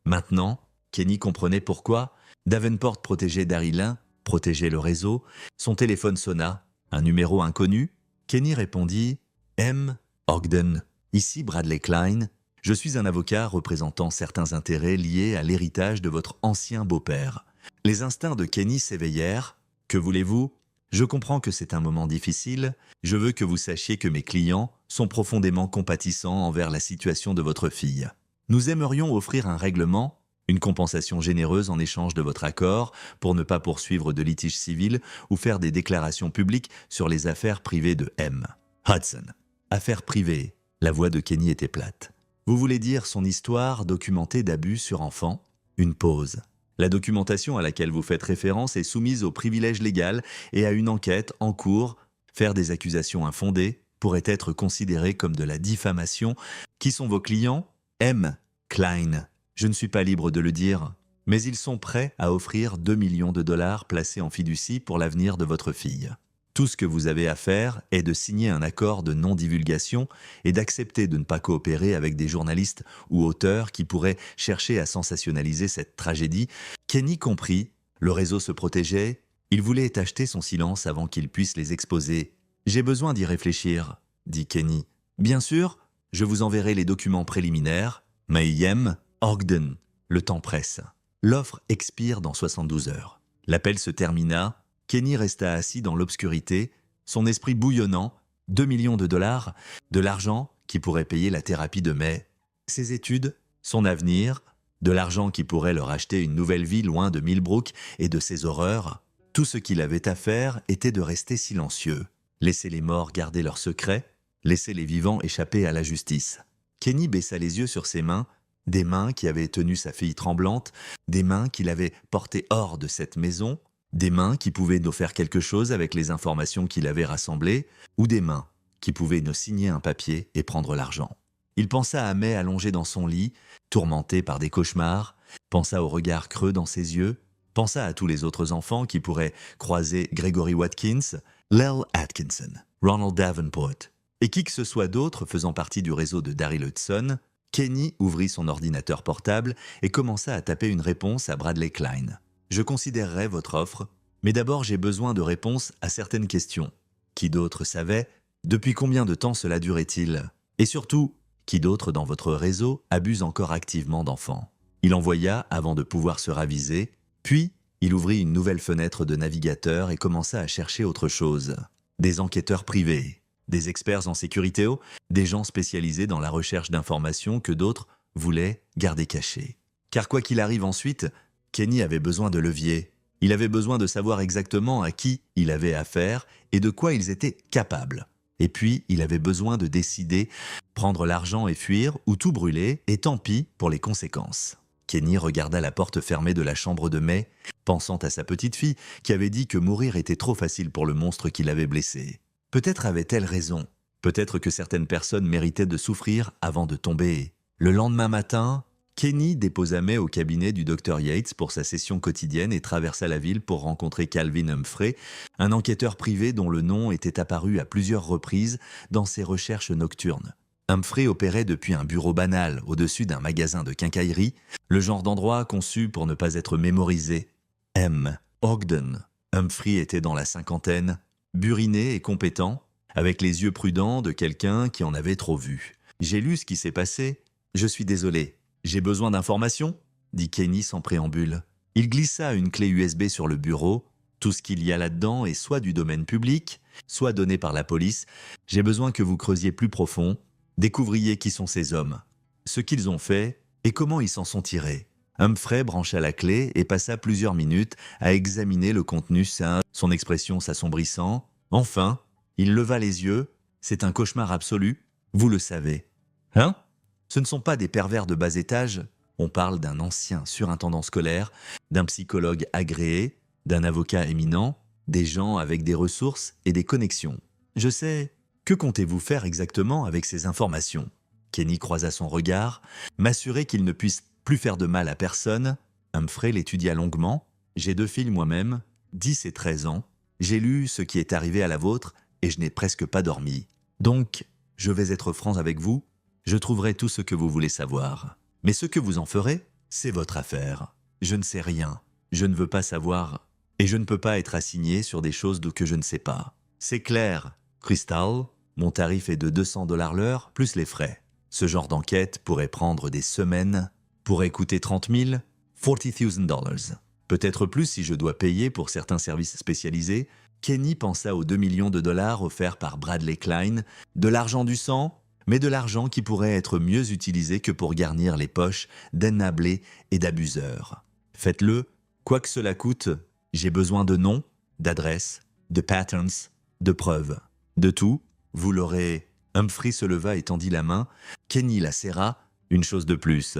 Maintenant, Kenny comprenait pourquoi Davenport protégeait Daryl, protégeait le réseau. Son téléphone sonna, un numéro inconnu. Kenny répondit « M. Ogden, ici Bradley Klein. Je suis un avocat représentant certains intérêts liés à l'héritage de votre ancien beau-père. » Les instincts de Kenny s'éveillèrent. « Que voulez-vous » Je comprends que c'est un moment difficile. Je veux que vous sachiez que mes clients sont profondément compatissants envers la situation de votre fille. Nous aimerions offrir un règlement, une compensation généreuse en échange de votre accord pour ne pas poursuivre de litige civil ou faire des déclarations publiques sur les affaires privées de M. Hudson. Affaires privées. La voix de Kenny était plate. Vous voulez dire son histoire documentée d'abus sur enfants? Une pause. La documentation à laquelle vous faites référence est soumise au privilège légal et à une enquête en cours. Faire des accusations infondées pourrait être considéré comme de la diffamation. Qui sont vos clients? M. Klein. Je ne suis pas libre de le dire, mais ils sont prêts à offrir 2 millions de dollars placés en fiducie pour l'avenir de votre fille. Tout ce que vous avez à faire est de signer un accord de non-divulgation et d'accepter de ne pas coopérer avec des journalistes ou auteurs qui pourraient chercher à sensationnaliser cette tragédie. Kenny comprit, le réseau se protégeait, il voulait acheter son silence avant qu'il puisse les exposer. « J'ai besoin d'y réfléchir », dit Kenny. « Bien sûr, je vous enverrai les documents préliminaires. Mayhem, Ogden, le temps presse. L'offre expire dans 72 heures. » L'appel se termina. Kenny resta assis dans l'obscurité, son esprit bouillonnant. 2 millions de dollars, de l'argent qui pourrait payer la thérapie de May, ses études, son avenir, de l'argent qui pourrait leur acheter une nouvelle vie loin de Millbrook et de ses horreurs. Tout ce qu'il avait à faire était de rester silencieux, laisser les morts garder leurs secrets, laisser les vivants échapper à la justice. Kenny baissa les yeux sur ses mains, des mains qui avaient tenu sa fille tremblante, des mains qu'il avait portées hors de cette maison, des mains qui pouvaient nous faire quelque chose avec les informations qu'il avait rassemblées, ou des mains qui pouvaient nous signer un papier et prendre l'argent. Il pensa à May allongée dans son lit, tourmentée par des cauchemars, pensa au regard creux dans ses yeux, pensa à tous les autres enfants qui pourraient croiser Gregory Watkins, Lel Atkinson, Ronald Davenport, et qui que ce soit d'autre faisant partie du réseau de Daryl Hudson. Kenny ouvrit son ordinateur portable et commença à taper une réponse à Bradley Klein. « Je considérerai votre offre, mais d'abord j'ai besoin de réponses à certaines questions. Qui d'autre savait? Depuis combien de temps cela durait-il? Et surtout, qui d'autre dans votre réseau abuse encore activement d'enfants ?» Il envoya avant de pouvoir se raviser, puis il ouvrit une nouvelle fenêtre de navigateur et commença à chercher autre chose. Des enquêteurs privés, des experts en sécurité, des gens spécialisés dans la recherche d'informations que d'autres voulaient garder cachées. Car quoi qu'il arrive ensuite, Kenny avait besoin de leviers. Il avait besoin de savoir exactement à qui il avait affaire et de quoi ils étaient capables. Et puis, il avait besoin de décider, prendre l'argent et fuir, ou tout brûler, et tant pis pour les conséquences. Kenny regarda la porte fermée de la chambre de May, pensant à sa petite fille qui avait dit que mourir était trop facile pour le monstre qui l'avait blessée. Peut-être avait-elle raison. Peut-être que certaines personnes méritaient de souffrir avant de tomber. Le lendemain matin, Kenny déposa May au cabinet du Dr Yates pour sa session quotidienne et traversa la ville pour rencontrer Calvin Humphrey, un enquêteur privé dont le nom était apparu à plusieurs reprises dans ses recherches nocturnes. Humphrey opérait depuis un bureau banal au-dessus d'un magasin de quincaillerie, le genre d'endroit conçu pour ne pas être mémorisé. M. Ogden. Humphrey était dans la cinquantaine, buriné et compétent, avec les yeux prudents de quelqu'un qui en avait trop vu. « J'ai lu ce qui s'est passé. Je suis désolé. J'ai besoin d'informations ?» dit Kenny sans préambule. Il glissa une clé USB sur le bureau. Tout ce qu'il y a là-dedans est soit du domaine public, soit donné par la police. J'ai besoin que vous creusiez plus profond, découvriez qui sont ces hommes, ce qu'ils ont fait et comment ils s'en sont tirés. Humphrey brancha la clé et passa plusieurs minutes à examiner le contenu sain, son expression s'assombrissant. Enfin, il leva les yeux. « C'est un cauchemar absolu, vous le savez. »« Hein ? Ce ne sont pas des pervers de bas étage. On parle d'un ancien surintendant scolaire, d'un psychologue agréé, d'un avocat éminent, des gens avec des ressources et des connexions. Je sais. Que comptez-vous faire exactement avec ces informations ?» Kenny croisa son regard, m'assurer qu'il ne puisse plus faire de mal à personne. Humphrey l'étudia longuement. « J'ai 2 filles moi-même, 10 et 13 ans. J'ai lu ce qui est arrivé à la vôtre et je n'ai presque pas dormi. Donc, je vais être franc avec vous. Je trouverai tout ce que vous voulez savoir. Mais ce que vous en ferez, c'est votre affaire. Je ne sais rien. Je ne veux pas savoir. Et je ne peux pas être assigné sur des choses que je ne sais pas. C'est clair. Crystal, mon tarif est de 200 $ l'heure, plus les frais. Ce genre d'enquête pourrait prendre des semaines, pourrait coûter 30 000, $40,000. Peut-être plus si je dois payer pour certains services spécialisés. Kenny pensa aux 2 millions de dollars offerts par Bradley Klein, de l'argent du sang, mais de l'argent qui pourrait être mieux utilisé que pour garnir les poches d'ennablés et d'abuseurs. Faites-le, quoi que cela coûte, j'ai besoin de noms, d'adresses, de patterns, de preuves. De tout, vous l'aurez. Humphrey se leva et tendit la main. Kenny la serra. Une chose de plus.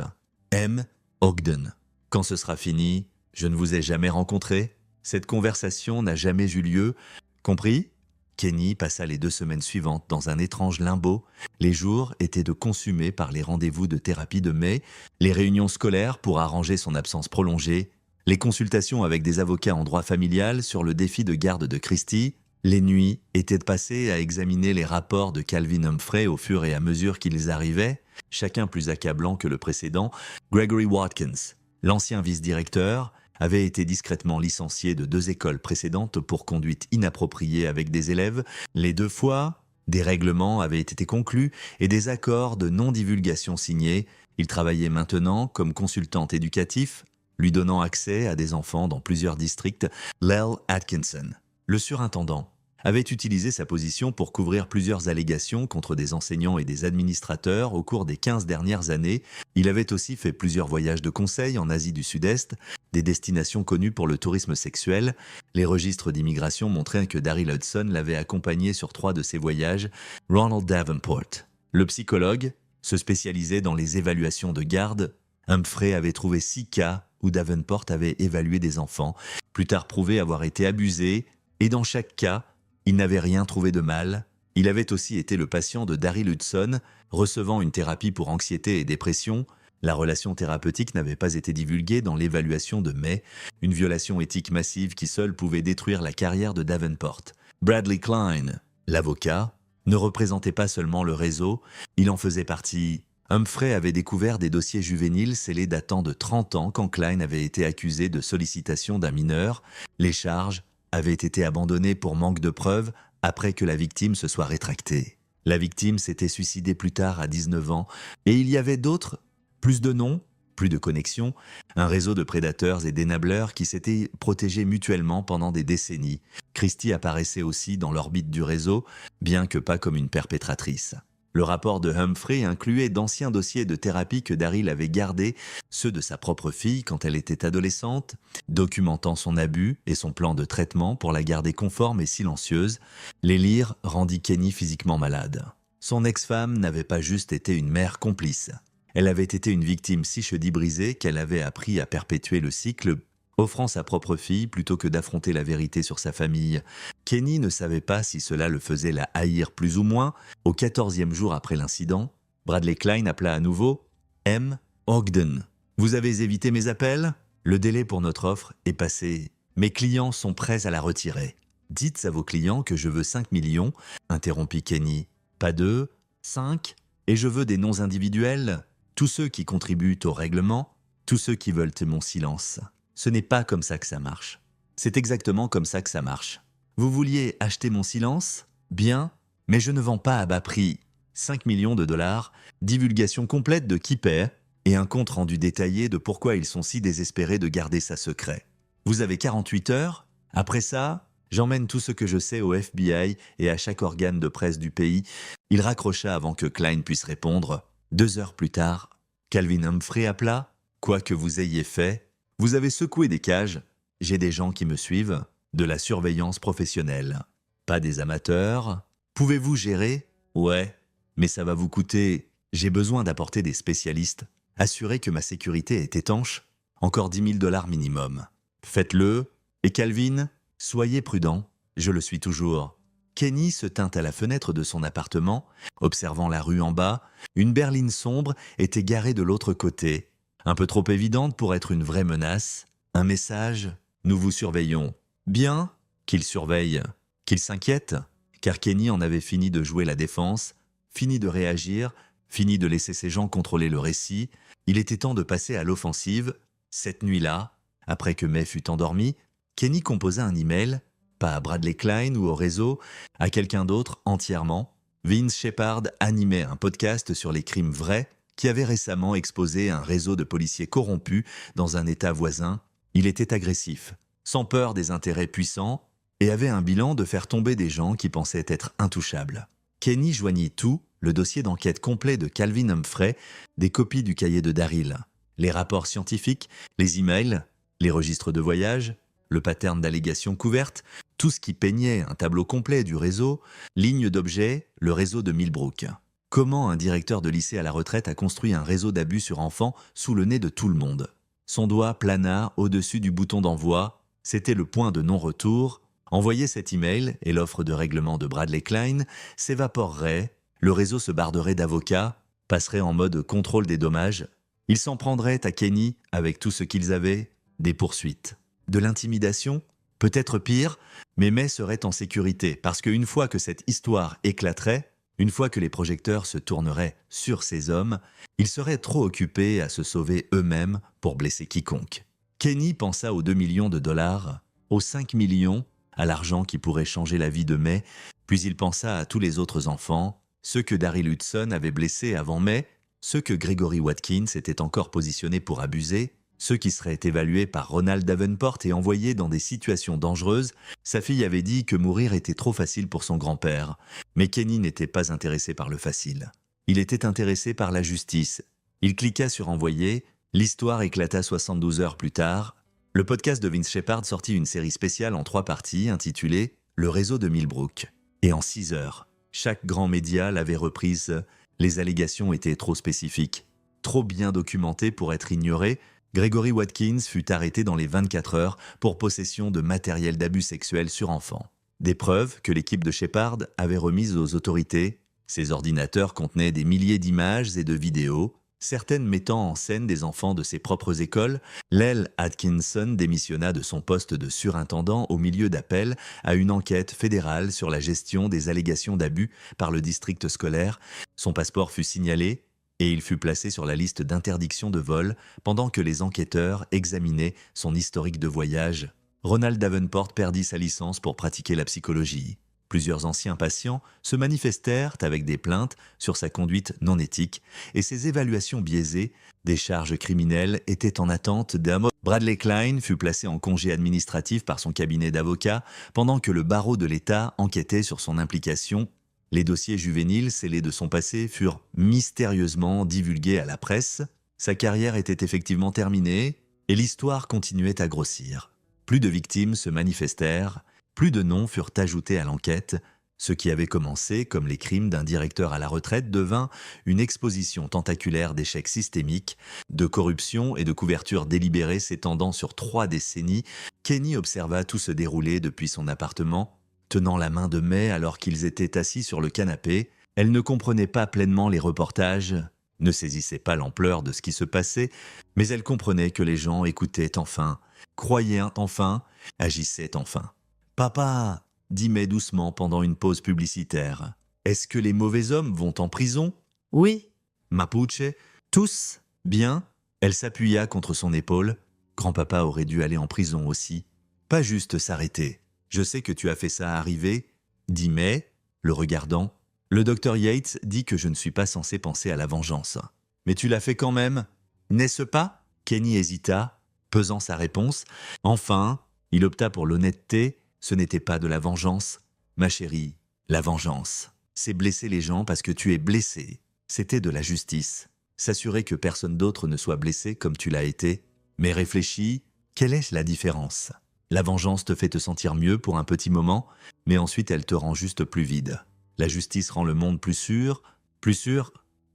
M. Ogden. Quand ce sera fini, je ne vous ai jamais rencontré. Cette conversation n'a jamais eu lieu. Compris? Kenny passa les 2 semaines suivantes dans un étrange limbo. Les jours étaient de consumés par les rendez-vous de thérapie de mai, les réunions scolaires pour arranger son absence prolongée, les consultations avec des avocats en droit familial sur le défi de garde de Christie. Les nuits étaient passées à examiner les rapports de Calvin Humphrey au fur et à mesure qu'ils arrivaient, chacun plus accablant que le précédent. Gregory Watkins, l'ancien vice-directeur, avait été discrètement licencié de 2 écoles précédentes pour conduite inappropriée avec des élèves. Les 2 fois, des règlements avaient été conclus et des accords de non-divulgation signés. Il travaillait maintenant comme consultant éducatif, lui donnant accès à des enfants dans plusieurs districts. Lel Atkinson, le surintendant, avait utilisé sa position pour couvrir plusieurs allégations contre des enseignants et des administrateurs au cours des 15 dernières années. Il avait aussi fait plusieurs voyages de conseil en Asie du Sud-Est, des destinations connues pour le tourisme sexuel. Les registres d'immigration montraient que Daryl Hudson l'avait accompagné sur 3 de ses voyages. Ronald Davenport, le psychologue, se spécialisait dans les évaluations de garde. Humphrey avait trouvé 6 cas où Davenport avait évalué des enfants, plus tard prouvé avoir été abusé, et dans chaque cas, il n'avait rien trouvé de mal. Il avait aussi été le patient de Daryl Hudson, recevant une thérapie pour anxiété et dépression. La relation thérapeutique n'avait pas été divulguée dans l'évaluation de mai, une violation éthique massive qui seule pouvait détruire la carrière de Davenport. Bradley Klein, l'avocat, ne représentait pas seulement le réseau, il en faisait partie. Humphrey avait découvert des dossiers juvéniles scellés datant de 30 ans quand Klein avait été accusé de sollicitation d'un mineur. Les charges avaient été abandonnées pour manque de preuves après que la victime se soit rétractée. La victime s'était suicidée plus tard à 19 ans et il y avait d'autres, plus de noms, plus de connexions, un réseau de prédateurs et d'énableurs qui s'étaient protégés mutuellement pendant des décennies. Christie apparaissait aussi dans l'orbite du réseau, bien que pas comme une perpétratrice. Le rapport de Humphrey incluait d'anciens dossiers de thérapie que Daryl avait gardés, ceux de sa propre fille quand elle était adolescente, documentant son abus et son plan de traitement pour la garder conforme et silencieuse. Les lire rendit Kenny physiquement malade. Son ex-femme n'avait pas juste été une mère complice. Elle avait été une victime si cheville brisée qu'elle avait appris à perpétuer le cycle, offrant sa propre fille plutôt que d'affronter la vérité sur sa famille. Kenny ne savait pas si cela le faisait la haïr plus ou moins. Au 14e jour après l'incident, Bradley Klein appela à nouveau « M. Ogden. Vous avez évité mes appels? Le délai pour notre offre est passé. Mes clients sont prêts à la retirer. Dites à vos clients que je veux 5 millions, interrompit Kenny. Pas 2, 5, et je veux des noms individuels. Tous ceux qui contribuent au règlement, tous ceux qui veulent mon silence. Ce n'est pas comme ça que ça marche. C'est exactement comme ça que ça marche. Vous vouliez acheter mon silence? Bien, mais je ne vends pas à bas prix. 5 millions de dollars, divulgation complète de qui paie, et un compte rendu détaillé de pourquoi ils sont si désespérés de garder ça secret. Vous avez 48 heures. Après ça, j'emmène tout ce que je sais au FBI et à chaque organe de presse du pays. Il raccrocha avant que Klein puisse répondre. 2 heures plus tard, Calvin Humphrey appela. Quoi que vous ayez fait, vous avez secoué des cages. J'ai des gens qui me suivent. De la surveillance professionnelle. Pas des amateurs. Pouvez-vous gérer? Ouais, mais ça va vous coûter. J'ai besoin d'apporter des spécialistes. Assurez que ma sécurité est étanche. Encore 10 000 dollars minimum. Faites-le. Et Calvin, soyez prudent. Je le suis toujours. Kenny se tint à la fenêtre de son appartement, observant la rue en bas. Une berline sombre était garée de l'autre côté. Un peu trop évidente pour être une vraie menace. Un message. Nous vous surveillons. Bien qu'il surveille, qu'il s'inquiète, car Kenny en avait fini de jouer la défense, fini de réagir, fini de laisser ses gens contrôler le récit. Il était temps de passer à l'offensive. Cette nuit-là, après que May fut endormi, Kenny composa un email, pas à Bradley Klein ou au réseau, à quelqu'un d'autre entièrement. Vince Shepard animait un podcast sur les crimes vrais qui avait récemment exposé un réseau de policiers corrompus dans un État voisin. Il était agressif, sans peur des intérêts puissants, et avait un bilan de faire tomber des gens qui pensaient être intouchables. Kenny joignit tout, le dossier d'enquête complet de Calvin Humphrey, des copies du cahier de Daryl, les rapports scientifiques, les emails, les registres de voyage, le pattern d'allégations couvertes, tout ce qui peignait un tableau complet du réseau, ligne d'objets, le réseau de Millbrook. Comment un directeur de lycée à la retraite a construit un réseau d'abus sur enfants sous le nez de tout le monde? Son doigt plana au-dessus du bouton d'envoi, c'était le point de non-retour. Envoyer cet email et l'offre de règlement de Bradley Klein s'évaporerait, le réseau se barderait d'avocats, passerait en mode contrôle des dommages. Ils s'en prendraient à Kenny avec tout ce qu'ils avaient, des poursuites. De l'intimidation? Peut-être pire, mais May serait en sécurité parce qu'une fois que cette histoire éclaterait, une fois que les projecteurs se tourneraient sur ces hommes, ils seraient trop occupés à se sauver eux-mêmes pour blesser quiconque. Kenny pensa aux 2 millions de dollars, aux 5 millions, à l'argent qui pourrait changer la vie de May, puis il pensa à tous les autres enfants, ceux que Daryl Hudson avait blessés avant May, ceux que Gregory Watkins était encore positionné pour abuser, ceux qui seraient évalués par Ronald Davenport et envoyés dans des situations dangereuses. Sa fille avait dit que mourir était trop facile pour son grand-père, mais Kenny n'était pas intéressé par le facile. Il était intéressé par la justice. Il cliqua sur envoyer, l'histoire éclata 72 heures plus tard. Le podcast de Vince Shepard sortit une série spéciale en 3 parties intitulée « Le réseau de Millbrook ». Et en 6 heures, chaque grand média l'avait reprise. Les allégations étaient trop spécifiques, trop bien documentées pour être ignorées. Gregory Watkins fut arrêté dans les 24 heures pour possession de matériel d'abus sexuel sur enfants. Des preuves que l'équipe de Shepard avait remises aux autorités. Ces ordinateurs contenaient des milliers d'images et de vidéos, certaines mettant en scène des enfants de ses propres écoles. Lel Atkinson démissionna de son poste de surintendant au milieu d'appels à une enquête fédérale sur la gestion des allégations d'abus par le district scolaire. Son passeport fut signalé et il fut placé sur la liste d'interdiction de vol pendant que les enquêteurs examinaient son historique de voyage. Ronald Davenport perdit sa licence pour pratiquer la psychologie. Plusieurs anciens patients se manifestèrent avec des plaintes sur sa conduite non éthique et ses évaluations biaisées. Des charges criminelles étaient en attente d'un. Bradley Klein fut placé en congé administratif par son cabinet d'avocats pendant que le barreau de l'État enquêtait sur son implication. Les dossiers juvéniles scellés de son passé furent mystérieusement divulgués à la presse. Sa carrière était effectivement terminée et l'histoire continuait à grossir. Plus de victimes se manifestèrent, plus de noms furent ajoutés à l'enquête. Ce qui avait commencé comme les crimes d'un directeur à la retraite devint une exposition tentaculaire d'échecs systémiques, de corruption et de couverture délibérée s'étendant sur 3 décennies. Kenny observa tout se dérouler depuis son appartement, tenant la main de May alors qu'ils étaient assis sur le canapé. Elle ne comprenait pas pleinement les reportages, ne saisissait pas l'ampleur de ce qui se passait, mais elle comprenait que les gens écoutaient enfin, croyaient enfin, agissaient enfin. « Papa !» dit May doucement pendant une pause publicitaire. « Est-ce que les mauvais hommes vont en prison ?»« Oui. »« Mapuche ?»« Tous ? Bien ?» Elle s'appuya contre son épaule. Grand-papa aurait dû aller en prison aussi. Pas juste s'arrêter. « Je sais que tu as fait ça arriver, » dit May, le regardant. « Le docteur Yates dit que je ne suis pas censé penser à la vengeance. Mais tu l'as fait quand même, n'est-ce pas ?» Kenny hésita, pesant sa réponse. Enfin, il opta pour l'honnêteté. Ce n'était pas de la vengeance. Ma chérie, la vengeance, c'est blesser les gens parce que tu es blessé. C'était de la justice. S'assurer que personne d'autre ne soit blessé comme tu l'as été. Mais réfléchis, quelle est la différence ? La vengeance te fait te sentir mieux pour un petit moment, mais ensuite elle te rend juste plus vide. La justice rend le monde plus sûr,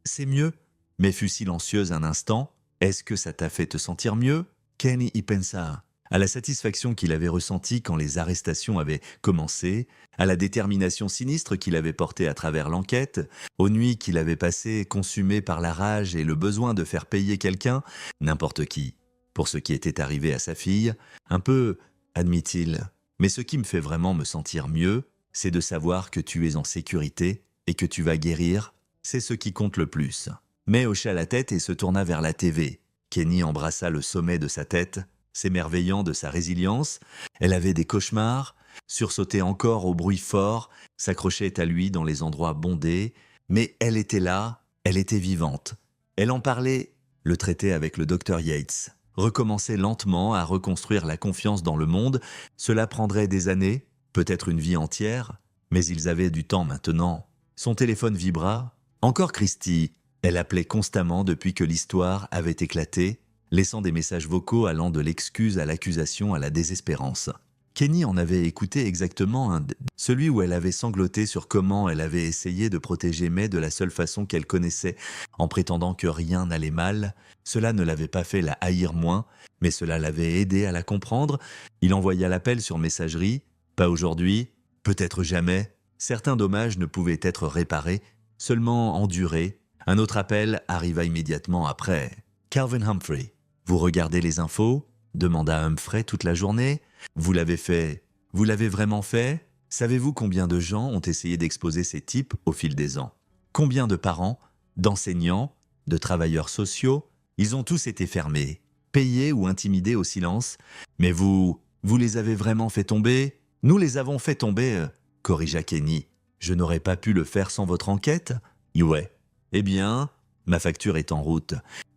c'est mieux. Mais fut silencieuse un instant. Est-ce que ça t'a fait te sentir mieux ? Kenny y pensa. À la satisfaction qu'il avait ressentie quand les arrestations avaient commencé, à la détermination sinistre qu'il avait portée à travers l'enquête, aux nuits qu'il avait passées consumées par la rage et le besoin de faire payer quelqu'un, n'importe qui, pour ce qui était arrivé à sa fille, un peu, admit-il. Mais ce qui me fait vraiment me sentir mieux, c'est de savoir que tu es en sécurité et que tu vas guérir, c'est ce qui compte le plus. May hocha la tête et se tourna vers la TV. Kenny embrassa le sommet de sa tête, s'émerveillant de sa résilience. Elle avait des cauchemars, sursautait encore au bruit fort, s'accrochait à lui dans les endroits bondés, mais elle était là, elle était vivante. Elle en parlait, le traitait avec le docteur Yates, recommençait lentement à reconstruire la confiance dans le monde. Cela prendrait des années, peut-être une vie entière, mais ils avaient du temps maintenant. Son téléphone vibra. Encore Christy. Elle appelait constamment depuis que l'histoire avait éclaté, laissant des messages vocaux allant de l'excuse à l'accusation à la désespérance. Kenny en avait écouté exactement celui où elle avait sangloté sur comment elle avait essayé de protéger May de la seule façon qu'elle connaissait, en prétendant que rien n'allait mal. Cela ne l'avait pas fait la haïr moins, mais cela l'avait aidé à la comprendre. Il envoya l'appel sur messagerie. Pas aujourd'hui, peut-être jamais. Certains dommages ne pouvaient être réparés, seulement endurés. Un autre appel arriva immédiatement après. Calvin Humphrey. Vous regardez les infos ? Demanda Humphrey toute la journée. Vous l'avez fait ? Vous l'avez vraiment fait ? Savez-vous combien de gens ont essayé d'exposer ces types au fil des ans ? Combien de parents, d'enseignants, de travailleurs sociaux ? Ils ont tous été fermés, payés ou intimidés au silence. Mais vous les avez vraiment fait tomber ? Nous les avons fait tomber, corrigea Kenny. Je n'aurais pas pu le faire sans votre enquête ? Ouais. Eh bien, ma facture est en route.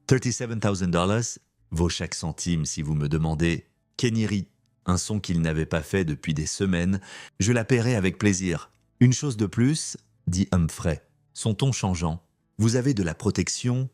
$37,000 vaut chaque centime si vous me demandez. Kenny rit, un son qu'il n'avait pas fait depuis des semaines. Je la paierai avec plaisir. Une chose de plus, dit Humphrey, son ton changeant. Vous avez de la protection.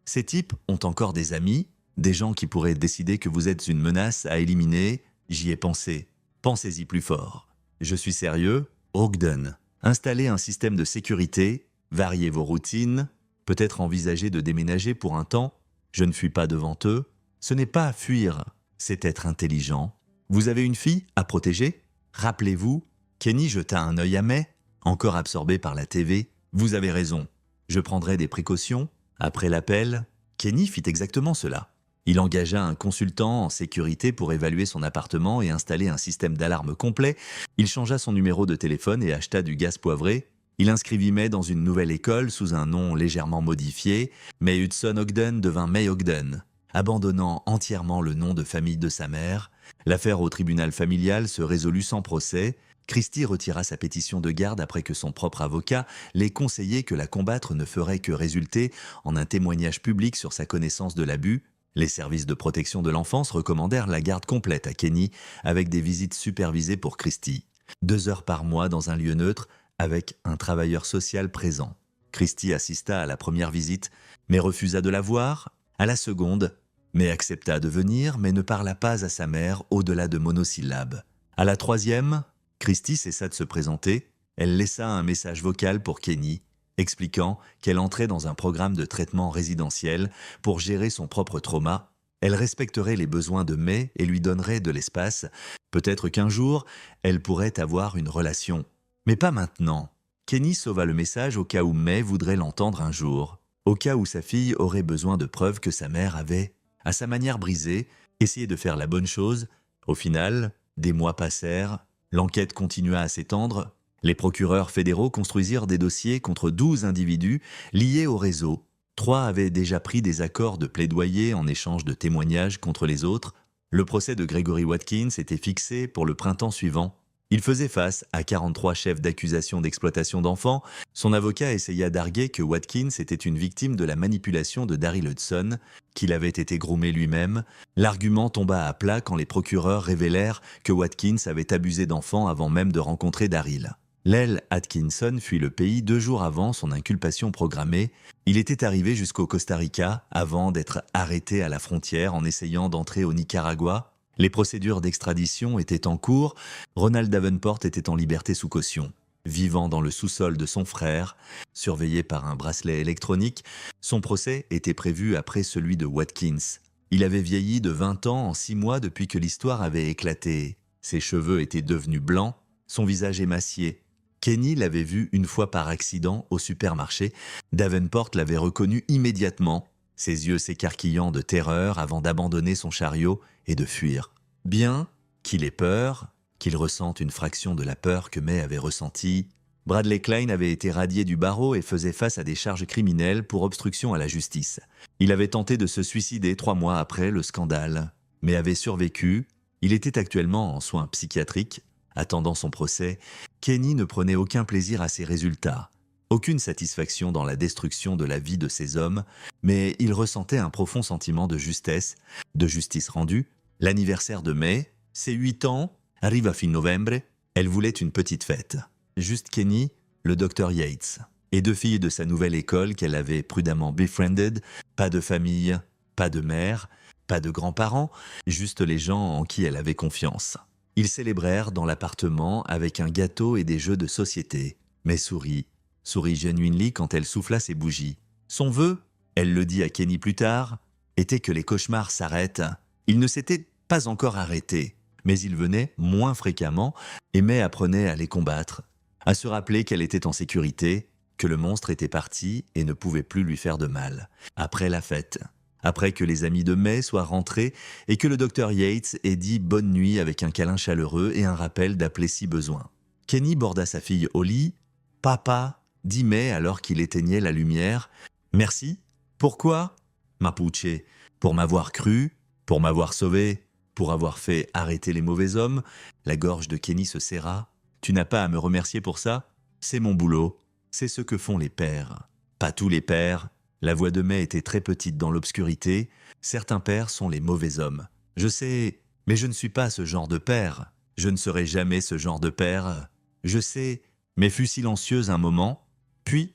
Ces types ont encore des amis, des gens qui pourraient décider que vous êtes une menace à éliminer. J'y ai pensé. Pensez-y plus fort. Je suis sérieux. Ogden. Installez un système de sécurité, variez vos routines, peut-être envisager de déménager pour un temps. Je ne fuis pas devant eux. Ce n'est pas fuir, c'est être intelligent. Vous avez une fille à protéger ? Rappelez-vous, Kenny jeta un œil à May, encore absorbé par la TV. Vous avez raison, je prendrai des précautions. Après l'appel, Kenny fit exactement cela. Il engagea un consultant en sécurité pour évaluer son appartement et installer un système d'alarme complet. Il changea son numéro de téléphone et acheta du gaz poivré. Il inscrivit May dans une nouvelle école sous un nom légèrement modifié. May Hudson Ogden devint May Ogden, abandonnant entièrement le nom de famille de sa mère. L'affaire au tribunal familial se résolut sans procès. Christy retira sa pétition de garde après que son propre avocat l'ait conseillé que la combattre ne ferait que résulter en un témoignage public sur sa connaissance de l'abus. Les services de protection de l'enfance recommandèrent la garde complète à Kenny avec des visites supervisées pour Christy. 2 heures par mois dans un lieu neutre avec un travailleur social présent. Christy assista à la première visite, mais refusa de la voir. À la seconde, mais accepta de venir, mais ne parla pas à sa mère au-delà de monosyllabes. À la troisième, Christy cessa de se présenter. Elle laissa un message vocal pour Kenny, expliquant qu'elle entrait dans un programme de traitement résidentiel pour gérer son propre trauma. Elle respecterait les besoins de May et lui donnerait de l'espace. Peut-être qu'un jour, elle pourrait avoir une relation. Mais pas maintenant. Kenny sauva le message au cas où May voudrait l'entendre un jour. Au cas où sa fille aurait besoin de preuves que sa mère avait, à sa manière brisée, essayé de faire la bonne chose. Au final, des mois passèrent, l'enquête continua à s'étendre. Les procureurs fédéraux construisirent des dossiers contre 12 individus liés au réseau. 3 avaient déjà pris des accords de plaidoyer en échange de témoignages contre les autres. Le procès de Gregory Watkins était fixé pour le printemps suivant. Il faisait face à 43 chefs d'accusation d'exploitation d'enfants. Son avocat essaya d'arguer que Watkins était une victime de la manipulation de Daryl Hudson, qu'il avait été groomé lui-même. L'argument tomba à plat quand les procureurs révélèrent que Watkins avait abusé d'enfants avant même de rencontrer Daryl. Lel Atkinson fuit le pays 2 jours avant son inculpation programmée. Il était arrivé jusqu'au Costa Rica avant d'être arrêté à la frontière en essayant d'entrer au Nicaragua. Les procédures d'extradition étaient en cours. Ronald Davenport était en liberté sous caution. Vivant dans le sous-sol de son frère, surveillé par un bracelet électronique, son procès était prévu après celui de Watkins. Il avait vieilli de 20 ans en 6 mois depuis que l'histoire avait éclaté. Ses cheveux étaient devenus blancs, son visage émacié. Kenny l'avait vu une fois par accident au supermarché. Davenport l'avait reconnu immédiatement, ses yeux s'écarquillant de terreur avant d'abandonner son chariot et de fuir. Bien qu'il ait peur, qu'il ressente une fraction de la peur que May avait ressentie, Bradley Klein avait été radié du barreau et faisait face à des charges criminelles pour obstruction à la justice. Il avait tenté de se suicider 3 mois après le scandale, mais avait survécu. Il était actuellement en soins psychiatriques. Attendant son procès, Kenny ne prenait aucun plaisir à ses résultats, aucune satisfaction dans la destruction de la vie de ces hommes, mais il ressentait un profond sentiment de justice rendue. L'anniversaire de May, ses 8 ans, Arriva fin novembre, elle voulait une petite fête. Juste Kenny, le docteur Yates, et 2 filles de sa nouvelle école qu'elle avait prudemment befriended, pas de famille, pas de mère, pas de grands-parents, juste les gens en qui elle avait confiance. Ils célébrèrent dans l'appartement avec un gâteau et des jeux de société, mais sourit genuinely quand elle souffla ses bougies. Son vœu, elle le dit à Kenny plus tard, était que les cauchemars s'arrêtent. Ils ne s'étaient pas encore arrêtés, mais ils venaient moins fréquemment et May apprenait à les combattre, à se rappeler qu'elle était en sécurité, que le monstre était parti et ne pouvait plus lui faire de mal. Après la fête, après que les amis de May soient rentrés et que le docteur Yates ait dit bonne nuit avec un câlin chaleureux et un rappel d'appeler si besoin. Kenny borda sa fille au lit. « Papa » dit May alors qu'il éteignait la lumière. « Merci. Pourquoi ?»« Mapuche, pour m'avoir cru, pour m'avoir sauvé, pour avoir fait arrêter les mauvais hommes. » La gorge de Kenny se serra. « Tu n'as pas à me remercier pour ça. C'est mon boulot. C'est ce que font les pères. » Pas tous les pères. La voix de May était très petite dans l'obscurité. Certains pères sont les mauvais hommes. Je sais, mais je ne suis pas ce genre de père. Je ne serai jamais ce genre de père. Je sais, mais fut silencieuse un moment. Puis,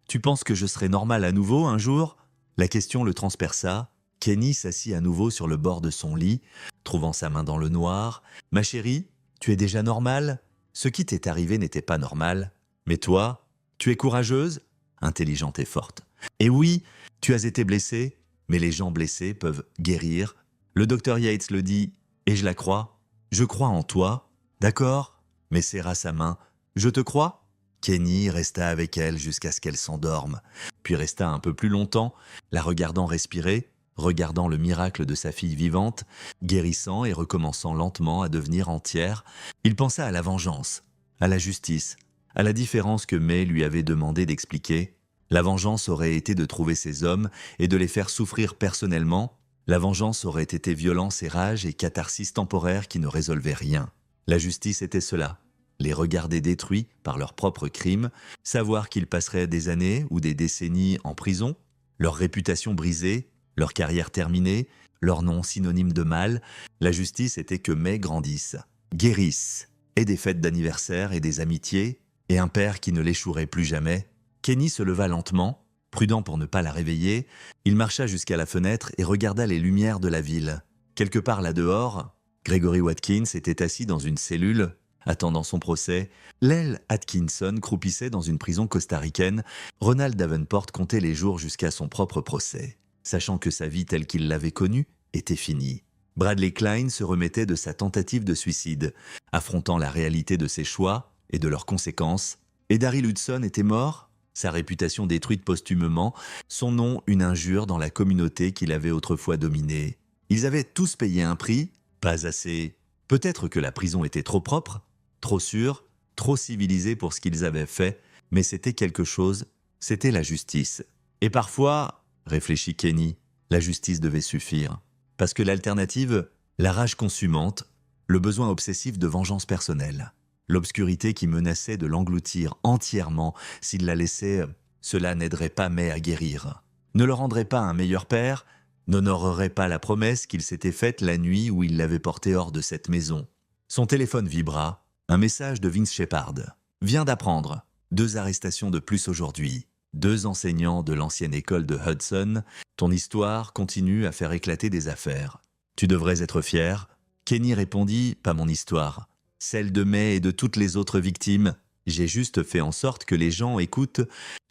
tu penses que je serai normal à nouveau un jour ? La question le transperça. Kenny s'assit à nouveau sur le bord de son lit, trouvant sa main dans le noir. « Ma chérie, tu es déjà normale ? Ce qui t'est arrivé n'était pas normal. Mais toi, tu es courageuse, intelligente et forte. Et oui, tu as été blessée, mais les gens blessés peuvent guérir. Le docteur Yates le dit, et je la crois. Je crois en toi, d'accord ? Mais serra sa main. Je te crois ? Kenny resta avec elle jusqu'à ce qu'elle s'endorme, puis resta un peu plus longtemps, la regardant respirer, regardant le miracle de sa fille vivante, guérissant et recommençant lentement à devenir entière. Il pensa à la vengeance, à la justice, à la différence que May lui avait demandé d'expliquer. La vengeance aurait été de trouver ces hommes et de les faire souffrir personnellement. La vengeance aurait été violence et rage et catharsis temporaire qui ne résolvaient rien. La justice était cela. Les regarder détruits par leurs propres crimes, savoir qu'ils passeraient des années ou des décennies en prison, leur réputation brisée, leur carrière terminée, leur nom synonyme de mal. La justice était que May grandisse, guérisse, ait des fêtes d'anniversaire et des amitiés, et un père qui ne l'échouerait plus jamais. Kenny se leva lentement, prudent pour ne pas la réveiller. Il marcha jusqu'à la fenêtre et regarda les lumières de la ville. Quelque part là-dehors, Gregory Watkins était assis dans une cellule, attendant son procès. L'aile Atkinson croupissait dans une prison costaricaine. Ronald Davenport comptait les jours jusqu'à son propre procès, sachant que sa vie telle qu'il l'avait connue était finie. Bradley Cline se remettait de sa tentative de suicide, affrontant la réalité de ses choix et de leurs conséquences. Et Daryl Hudson était mort, sa réputation détruite posthumement, son nom une injure dans la communauté qu'il avait autrefois dominée. Ils avaient tous payé un prix, pas assez. Peut-être que la prison était trop propre, trop sûre, trop civilisée pour ce qu'ils avaient fait, mais c'était quelque chose, c'était la justice. Et parfois, réfléchit Kenny, la justice devait suffire. Parce que l'alternative, la rage consumante, le besoin obsessif de vengeance personnelle, l'obscurité qui menaçait de l'engloutir entièrement s'il la laissait, cela n'aiderait pas May à guérir, ne le rendrait pas un meilleur père, n'honorerait pas la promesse qu'il s'était faite la nuit où il l'avait porté hors de cette maison. Son téléphone vibra, un message de Vince Shepard. « Vient d'apprendre, 2 arrestations de plus aujourd'hui. 2 enseignants de l'ancienne école de Hudson. Ton histoire continue à faire éclater des affaires. Tu devrais être fier. » Kenny répondit « Pas mon histoire. Celle de May et de toutes les autres victimes. J'ai juste fait en sorte que les gens écoutent.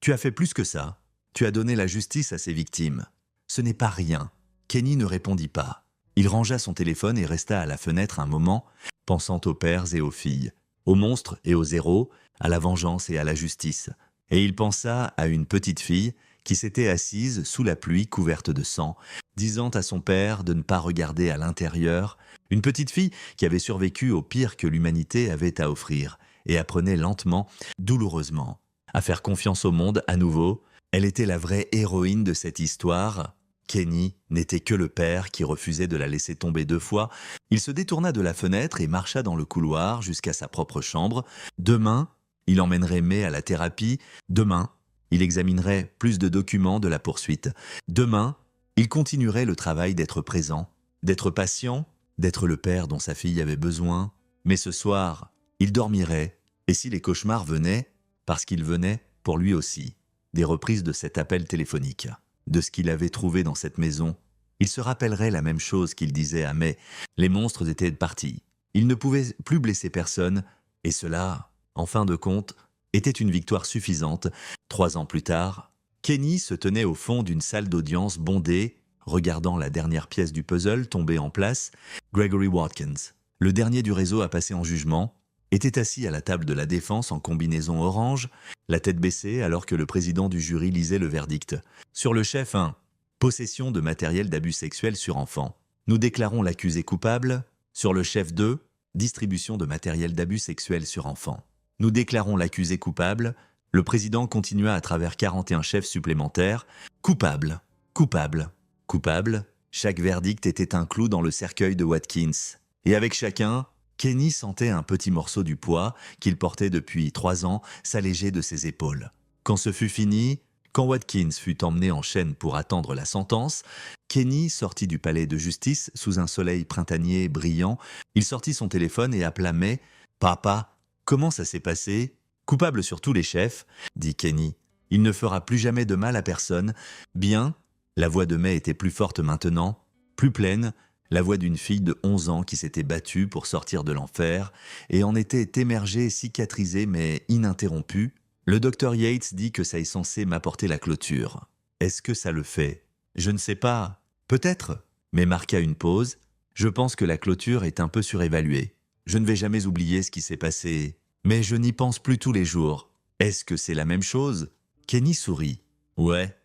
Tu as fait plus que ça. Tu as donné la justice à ces victimes. Ce n'est pas rien. » Kenny ne répondit pas. Il rangea son téléphone et resta à la fenêtre un moment, pensant aux pères et aux filles, aux monstres et aux héros, à la vengeance et à la justice. Et il pensa à une petite fille qui s'était assise sous la pluie couverte de sang, disant à son père de ne pas regarder à l'intérieur, une petite fille qui avait survécu au pire que l'humanité avait à offrir, et apprenait lentement, douloureusement, à faire confiance au monde à nouveau. Elle était la vraie héroïne de cette histoire. Kenny n'était que le père qui refusait de la laisser tomber 2 fois. Il se détourna de la fenêtre et marcha dans le couloir jusqu'à sa propre chambre. Demain, il emmènerait May à la thérapie. Demain, il examinerait plus de documents de la poursuite. Demain, il continuerait le travail d'être présent, d'être patient, d'être le père dont sa fille avait besoin. Mais ce soir, il dormirait, et si les cauchemars venaient, parce qu'ils venaient pour lui aussi, des reprises de cet appel téléphonique, de ce qu'il avait trouvé dans cette maison, il se rappellerait la même chose qu'il disait à May. Les monstres étaient partis. Il ne pouvait plus blesser personne, et cela, en fin de compte, était une victoire suffisante. 3 ans plus tard, Kenny se tenait au fond d'une salle d'audience bondée, regardant la dernière pièce du puzzle tomber en place. Gregory Watkins, le dernier du réseau à passer en jugement, était assis à la table de la défense en combinaison orange, la tête baissée alors que le président du jury lisait le verdict. Sur le chef 1, possession de matériel d'abus sexuel sur enfant. Nous déclarons l'accusé coupable. Sur le chef 2, distribution de matériel d'abus sexuel sur enfant. Nous déclarons l'accusé coupable. Le président continua à travers 41 chefs supplémentaires. Coupable, coupable, coupable. Chaque verdict était un clou dans le cercueil de Watkins. Et avec chacun, Kenny sentait un petit morceau du poids qu'il portait depuis 3 ans s'alléger de ses épaules. Quand ce fut fini, quand Watkins fut emmené en chaîne pour attendre la sentence, Kenny sortit du palais de justice sous un soleil printanier brillant. Il sortit son téléphone et appela May. « Papa, comment ça s'est passé ? » « Coupable sur tous les chefs, dit Kenny. Il ne fera plus jamais de mal à personne. Bien. La voix de May était plus forte maintenant, plus pleine, la voix d'une fille de 11 ans qui s'était battue pour sortir de l'enfer et en était émergée, cicatrisée mais ininterrompue. Le docteur Yates dit que ça est censé m'apporter la clôture. Est-ce que ça le fait ? Je ne sais pas. Peut-être. Mais marqua une pause. Je pense que la clôture est un peu surévaluée. Je ne vais jamais oublier ce qui s'est passé. Mais je n'y pense plus tous les jours. Est-ce que c'est la même chose ? Kenny sourit. Ouais.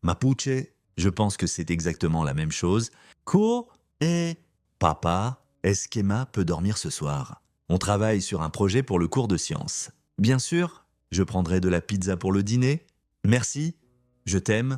Mapuche, je pense que c'est exactement la même chose. Cours et... Papa, est-ce qu'Emma peut dormir ce soir ? On travaille sur un projet pour le cours de sciences. Bien sûr, je prendrai de la pizza pour le dîner. Merci. Je t'aime.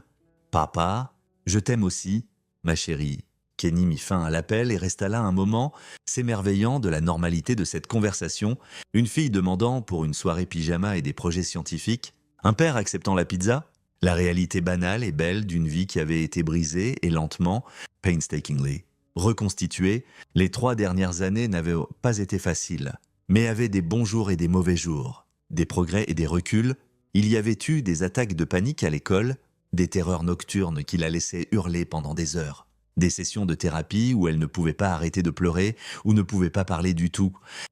Papa, je t'aime aussi, ma chérie. Kenny mit fin à l'appel et resta là un moment, s'émerveillant de la normalité de cette conversation, une fille demandant pour une soirée pyjama et des projets scientifiques, un père acceptant la pizza, la réalité banale et belle d'une vie qui avait été brisée et lentement, painstakingly, reconstituée. Les 3 dernières années n'avaient pas été faciles, mais avaient des bons jours et des mauvais jours, des progrès et des reculs. Il y avait eu des attaques de panique à l'école, des terreurs nocturnes qui la laissaient hurler pendant des heures. Des sessions de thérapie où elle ne pouvait pas arrêter de pleurer ou ne pouvait pas parler du tout.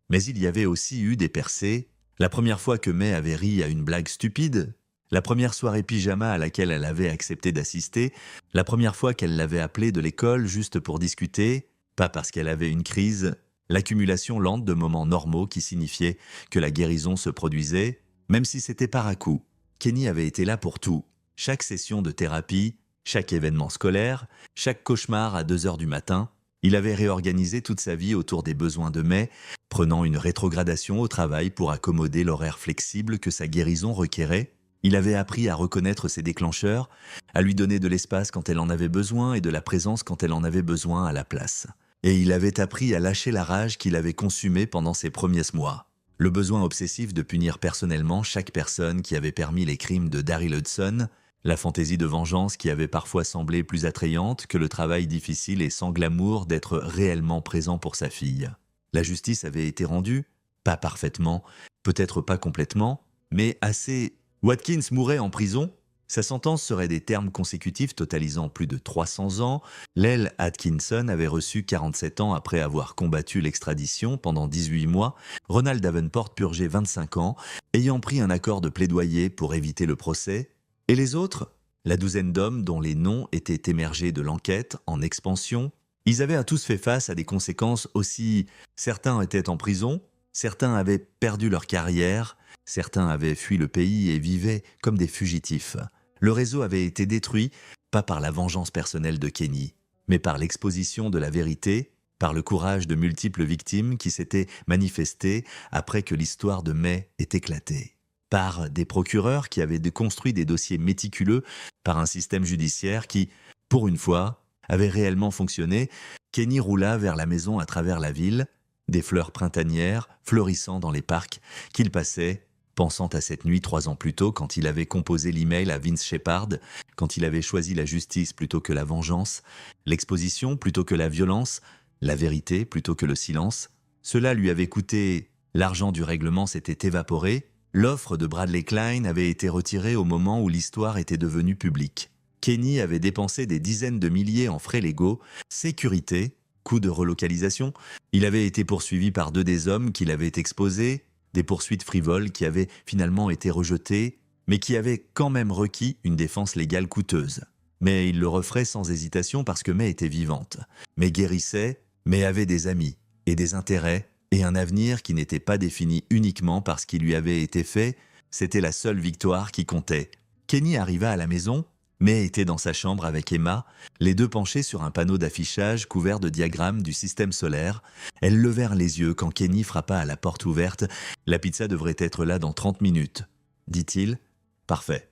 Mais il y avait aussi eu des percées. La première fois que May avait ri à une blague stupide, la première soirée pyjama à laquelle elle avait accepté d'assister, la première fois qu'elle l'avait appelé de l'école juste pour discuter, pas parce qu'elle avait une crise, l'accumulation lente de moments normaux qui signifiaient que la guérison se produisait, même si c'était par à coup. Kenny avait été là pour tout. Chaque session de thérapie, chaque événement scolaire, chaque cauchemar à 2 heures du matin, il avait réorganisé toute sa vie autour des besoins de May, prenant une rétrogradation au travail pour accommoder l'horaire flexible que sa guérison requérait. Il avait appris à reconnaître ses déclencheurs, à lui donner de l'espace quand elle en avait besoin et de la présence quand elle en avait besoin à la place. Et il avait appris à lâcher la rage qu'il avait consumée pendant ses premiers mois. Le besoin obsessif de punir personnellement chaque personne qui avait permis les crimes de Daryl Hudson, la fantaisie de vengeance qui avait parfois semblé plus attrayante que le travail difficile et sans glamour d'être réellement présent pour sa fille. La justice avait été rendue, pas parfaitement, peut-être pas complètement, mais assez. Watkins mourait en prison. Sa sentence serait des termes consécutifs totalisant plus de 300 ans. Lel Atkinson avait reçu 47 ans après avoir combattu l'extradition pendant 18 mois. Ronald Davenport purgeait 25 ans, ayant pris un accord de plaidoyer pour éviter le procès. Et les autres, la douzaine d'hommes dont les noms étaient émergés de l'enquête en expansion, ils avaient à tous fait face à des conséquences aussi. Certains étaient en prison, certains avaient perdu leur carrière, certains avaient fui le pays et vivaient comme des fugitifs. Le réseau avait été détruit, pas par la vengeance personnelle de Kenny, mais par l'exposition de la vérité, par le courage de multiples victimes qui s'étaient manifestées après que l'histoire de May ait éclaté. Par des procureurs qui avaient construit des dossiers méticuleux, par un système judiciaire qui, pour une fois, avait réellement fonctionné. Kenny roula vers la maison à travers la ville, des fleurs printanières fleurissant dans les parcs qu'il passait, pensant à cette nuit 3 ans plus tôt quand il avait composé l'email à Vince Shepard, quand il avait choisi la justice plutôt que la vengeance, l'exposition plutôt que la violence, la vérité plutôt que le silence. Cela lui avait coûté... L'argent du règlement s'était évaporé, l'offre de Bradley Klein avait été retirée au moment où l'histoire était devenue publique. Kenny avait dépensé des dizaines de milliers en frais légaux, sécurité, coûts de relocalisation. Il avait été poursuivi par 2 des hommes qui l'avaient exposé, des poursuites frivoles qui avaient finalement été rejetées, mais qui avaient quand même requis une défense légale coûteuse. Mais il le referait sans hésitation parce que May était vivante. May guérissait, May avait des amis et des intérêts et un avenir qui n'était pas défini uniquement par ce qui lui avait été fait. C'était la seule victoire qui comptait. Kenny arriva à la maison. May était dans sa chambre avec Emma, les deux penchés sur un panneau d'affichage couvert de diagrammes du système solaire. Elles levèrent les yeux quand Kenny frappa à la porte ouverte. « La pizza devrait être là dans 30 minutes, dit-il. « Parfait. »«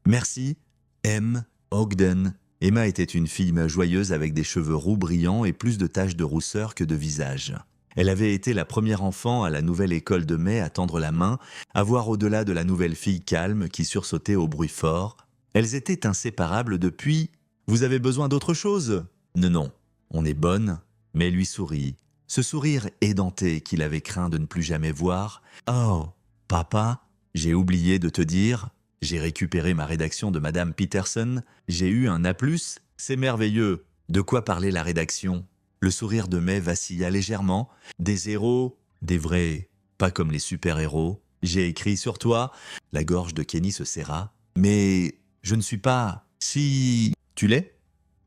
Merci, M. Ogden. » Emma était une fille joyeuse avec des cheveux roux brillants et plus de taches de rousseur que de visage. Elle avait été la première enfant à la nouvelle école de May à tendre la main, à voir au-delà de la nouvelle fille calme qui sursautait au bruit fort. Elles étaient inséparables depuis... « Vous avez besoin d'autre chose ?»« Non, on est bonne. » Mais lui sourit. Ce sourire édenté qu'il avait craint de ne plus jamais voir. « Oh, papa, j'ai oublié de te dire. J'ai récupéré ma rédaction de Madame Peterson. J'ai eu un A+, c'est merveilleux. De quoi parlait la rédaction ?» Le sourire de May vacilla légèrement. « Des héros, des vrais, pas comme les super-héros. J'ai écrit sur toi. » La gorge de Kenny se serra. « Mais je ne suis pas... Si... Tu l'es ?»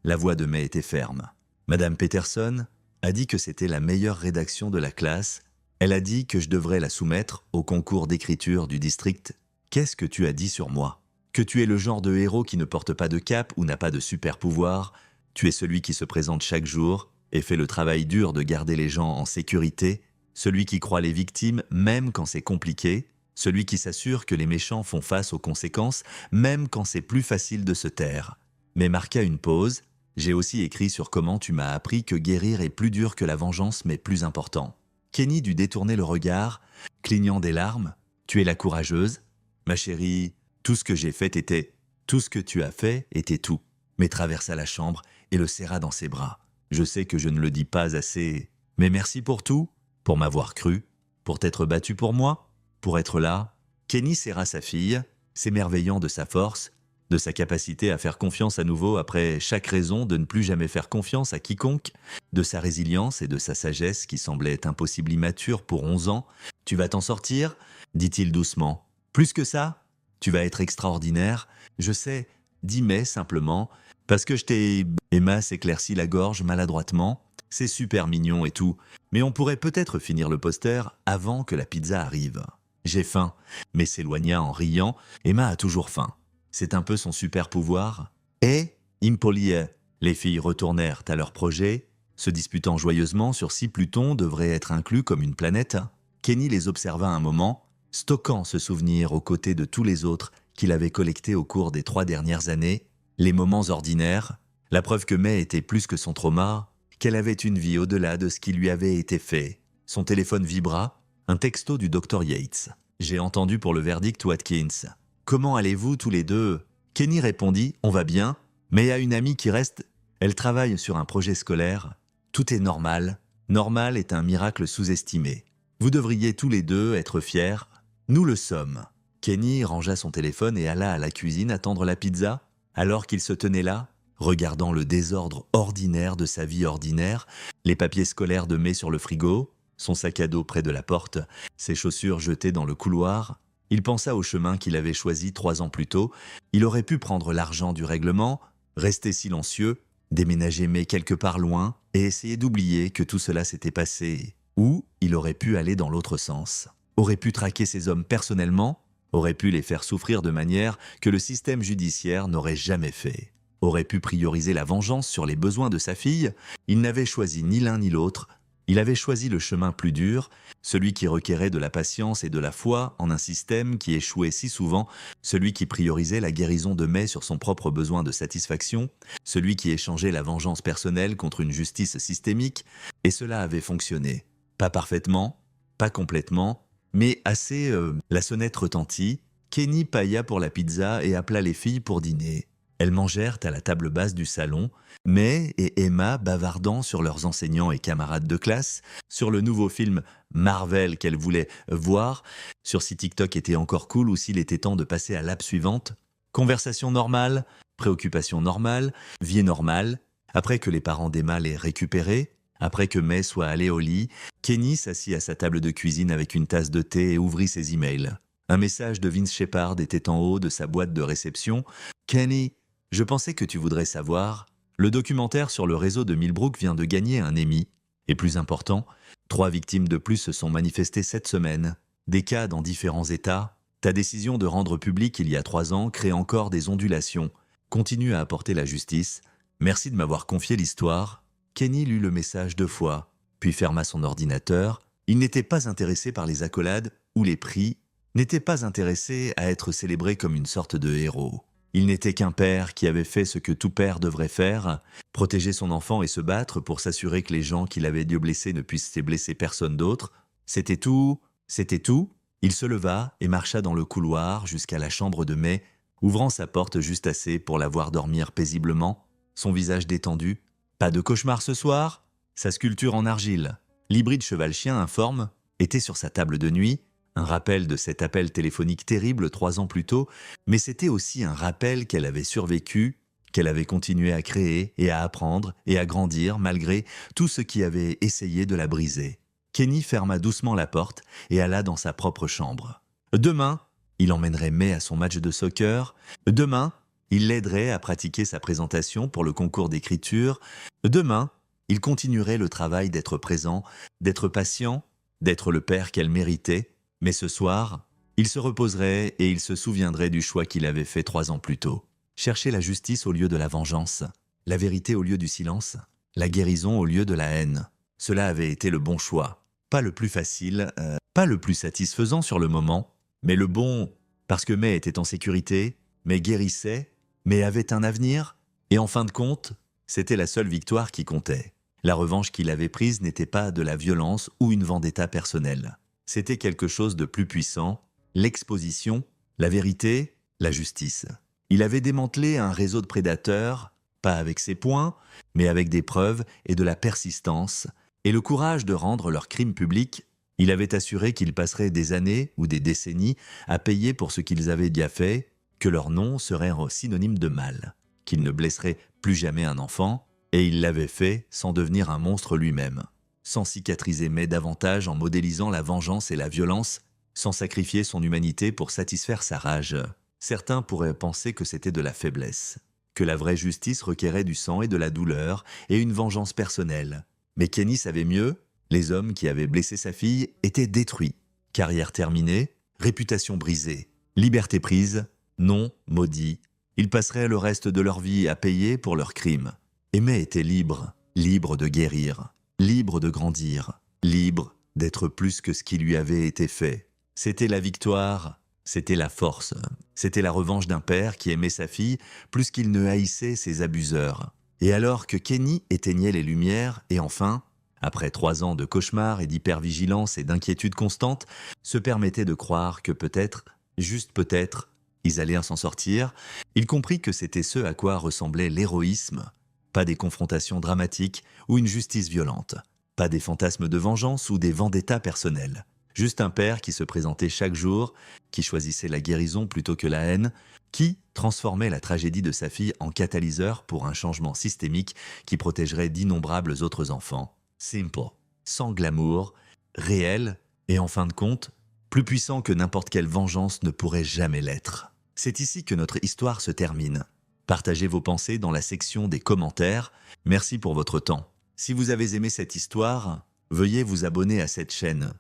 La voix de May était ferme. Madame Peterson a dit que c'était la meilleure rédaction de la classe. Elle a dit que je devrais la soumettre au concours d'écriture du district. Qu'est-ce que tu as dit sur moi? Que tu es le genre de héros qui ne porte pas de cape ou n'a pas de super-pouvoir. Tu es celui qui se présente chaque jour et fait le travail dur de garder les gens en sécurité, celui qui croit les victimes même quand c'est compliqué, celui qui s'assure que les méchants font face aux conséquences même quand c'est plus facile de se taire. Mais marqua une pause. J'ai aussi écrit sur comment tu m'as appris que guérir est plus dur que la vengeance mais plus important. Kenny dut détourner le regard, clignant des larmes. Tu es la courageuse. Ma chérie, tout ce que j'ai fait était... Tout ce que tu as fait était tout. Mais traversa la chambre et le serra dans ses bras. Je sais que je ne le dis pas assez, mais merci pour tout, pour m'avoir cru, pour t'être battu pour moi, pour être là. Kenny serra sa fille, s'émerveillant de sa force, de sa capacité à faire confiance à nouveau après chaque raison de ne plus jamais faire confiance à quiconque, de sa résilience et de sa sagesse qui semblait impossible immature pour 11 ans. « Tu vas t'en sortir ?» dit-il doucement. « Plus que ça, tu vas être extraordinaire. Je sais, dis May simplement, parce que je t'ai... » Emma s'éclaircit la gorge maladroitement. « C'est super mignon et tout, mais on pourrait peut-être finir le poster avant que la pizza arrive. J'ai faim. » Mais s'éloigna en riant. Emma a toujours faim. C'est un peu son super pouvoir. Et Impolie. Les filles retournèrent à leur projet, se disputant joyeusement sur si Pluton devrait être inclus comme une planète. Kenny les observa un moment, stockant ce souvenir aux côtés de tous les autres qu'il avait collectés au cours des 3 dernières années, les moments ordinaires, la preuve que May était plus que son trauma, qu'elle avait une vie au-delà de ce qui lui avait été fait. Son téléphone vibra, un texto du Dr Yates. « J'ai entendu pour le verdict Watkins. Comment allez-vous tous les deux ?» Kenny répondit « On va bien, mais il y a une amie qui reste. Elle travaille sur un projet scolaire. Tout est normal. Normal est un miracle sous-estimé. Vous devriez tous les deux être fiers. Nous le sommes. » Kenny rangea son téléphone et alla à la cuisine attendre la pizza. Alors qu'il se tenait là, regardant le désordre ordinaire de sa vie ordinaire, les papiers scolaires de May sur le frigo, son sac à dos près de la porte, ses chaussures jetées dans le couloir, il pensa au chemin qu'il avait choisi 3 ans plus tôt. Il aurait pu prendre l'argent du règlement, rester silencieux, déménager May quelque part loin et essayer d'oublier que tout cela s'était passé. Ou il aurait pu aller dans l'autre sens, aurait pu traquer ces hommes personnellement, aurait pu les faire souffrir de manière que le système judiciaire n'aurait jamais fait, aurait pu prioriser la vengeance sur les besoins de sa fille. Il n'avait choisi ni l'un ni l'autre. Il avait choisi le chemin plus dur, celui qui requérait de la patience et de la foi en un système qui échouait si souvent, celui qui priorisait la guérison de May sur son propre besoin de satisfaction, celui qui échangeait la vengeance personnelle contre une justice systémique, et cela avait fonctionné. Pas parfaitement, pas complètement, mais assez... La sonnette retentit, Kenny paia pour la pizza et appela les filles pour dîner. Elles mangèrent à la table basse du salon, May et Emma bavardant sur leurs enseignants et camarades de classe, sur le nouveau film Marvel qu'elles voulaient voir, sur si TikTok était encore cool ou s'il était temps de passer à l'app suivante. Conversation normale, préoccupation normale, vie normale. Après que les parents d'Emma l'aient récupérée, après que May soit allée au lit, Kenny s'assit à sa table de cuisine avec une tasse de thé et ouvrit ses emails. Un message de Vince Shephard était en haut de sa boîte de réception. « Kenny, je pensais que tu voudrais savoir. Le documentaire sur le réseau de Millbrook vient de gagner un Emmy. Et plus important, 3 victimes de plus se sont manifestées cette semaine. Des cas dans différents états. Ta décision de rendre public il y a 3 ans crée encore des ondulations. Continue à apporter la justice. Merci de m'avoir confié l'histoire. » Kenny lut le message 2 fois, puis ferma son ordinateur. Il n'était pas intéressé par les accolades ou les prix, n'était pas intéressé à être célébré comme une sorte de héros. Il n'était qu'un père qui avait fait ce que tout père devrait faire, protéger son enfant et se battre pour s'assurer que les gens qu'il avait dû blesser ne puissent blesser personne d'autre. C'était tout, c'était tout. Il se leva et marcha dans le couloir jusqu'à la chambre de May, ouvrant sa porte juste assez pour la voir dormir paisiblement, son visage détendu. Pas de cauchemar ce soir. Sa sculpture en argile, l'hybride cheval-chien informe, était sur sa table de nuit, un rappel de cet appel téléphonique terrible 3 ans plus tôt, mais c'était aussi un rappel qu'elle avait survécu, qu'elle avait continué à créer et à apprendre et à grandir malgré tout ce qui avait essayé de la briser. Kenny ferma doucement la porte et alla dans sa propre chambre. Demain, il emmènerait May à son match de soccer. Demain, il l'aiderait à pratiquer sa présentation pour le concours d'écriture. Demain, il continuerait le travail d'être présent, d'être patient, d'être le père qu'elle méritait. Mais ce soir, il se reposerait et il se souviendrait du choix qu'il avait fait 3 ans plus tôt. Chercher la justice au lieu de la vengeance, la vérité au lieu du silence, la guérison au lieu de la haine. Cela avait été le bon choix. Pas le plus facile, pas le plus satisfaisant sur le moment, mais le bon parce que May était en sécurité, May guérissait, May avait un avenir, et en fin de compte, c'était la seule victoire qui comptait. La revanche qu'il avait prise n'était pas de la violence ou une vendetta personnelle. C'était quelque chose de plus puissant, l'exposition, la vérité, la justice. Il avait démantelé un réseau de prédateurs, pas avec ses poings, mais avec des preuves et de la persistance, et le courage de rendre leurs crimes publics. Il avait assuré qu'ils passeraient des années ou des décennies à payer pour ce qu'ils avaient déjà fait, que leur nom serait synonyme de mal, qu'ils ne blesseraient plus jamais un enfant, et il l'avait fait sans devenir un monstre lui-même, sans cicatriser May davantage en modélisant la vengeance et la violence, sans sacrifier son humanité pour satisfaire sa rage. Certains pourraient penser que c'était de la faiblesse, que la vraie justice requérait du sang et de la douleur et une vengeance personnelle. Mais Kenny savait mieux, les hommes qui avaient blessé sa fille étaient détruits. Carrière terminée, réputation brisée, liberté prise, nom maudit. Ils passeraient le reste de leur vie à payer pour leurs crimes. Et May était libre, libre de guérir, libre de grandir, libre d'être plus que ce qui lui avait été fait. C'était la victoire, c'était la force, c'était la revanche d'un père qui aimait sa fille plus qu'il ne haïssait ses abuseurs. Et alors que Kenny éteignait les lumières et enfin, après 3 ans de cauchemars et d'hypervigilance et d'inquiétude constante, se permettait de croire que peut-être, juste peut-être, ils allaient s'en sortir, il comprit que c'était ce à quoi ressemblait l'héroïsme, pas des confrontations dramatiques ou une justice violente, pas des fantasmes de vengeance ou des vendettas personnels. Juste un père qui se présentait chaque jour, qui choisissait la guérison plutôt que la haine, qui transformait la tragédie de sa fille en catalyseur pour un changement systémique qui protégerait d'innombrables autres enfants. Simple, sans glamour, réel et en fin de compte, plus puissant que n'importe quelle vengeance ne pourrait jamais l'être. C'est ici que notre histoire se termine. Partagez vos pensées dans la section des commentaires. Merci pour votre temps. Si vous avez aimé cette histoire, veuillez vous abonner à cette chaîne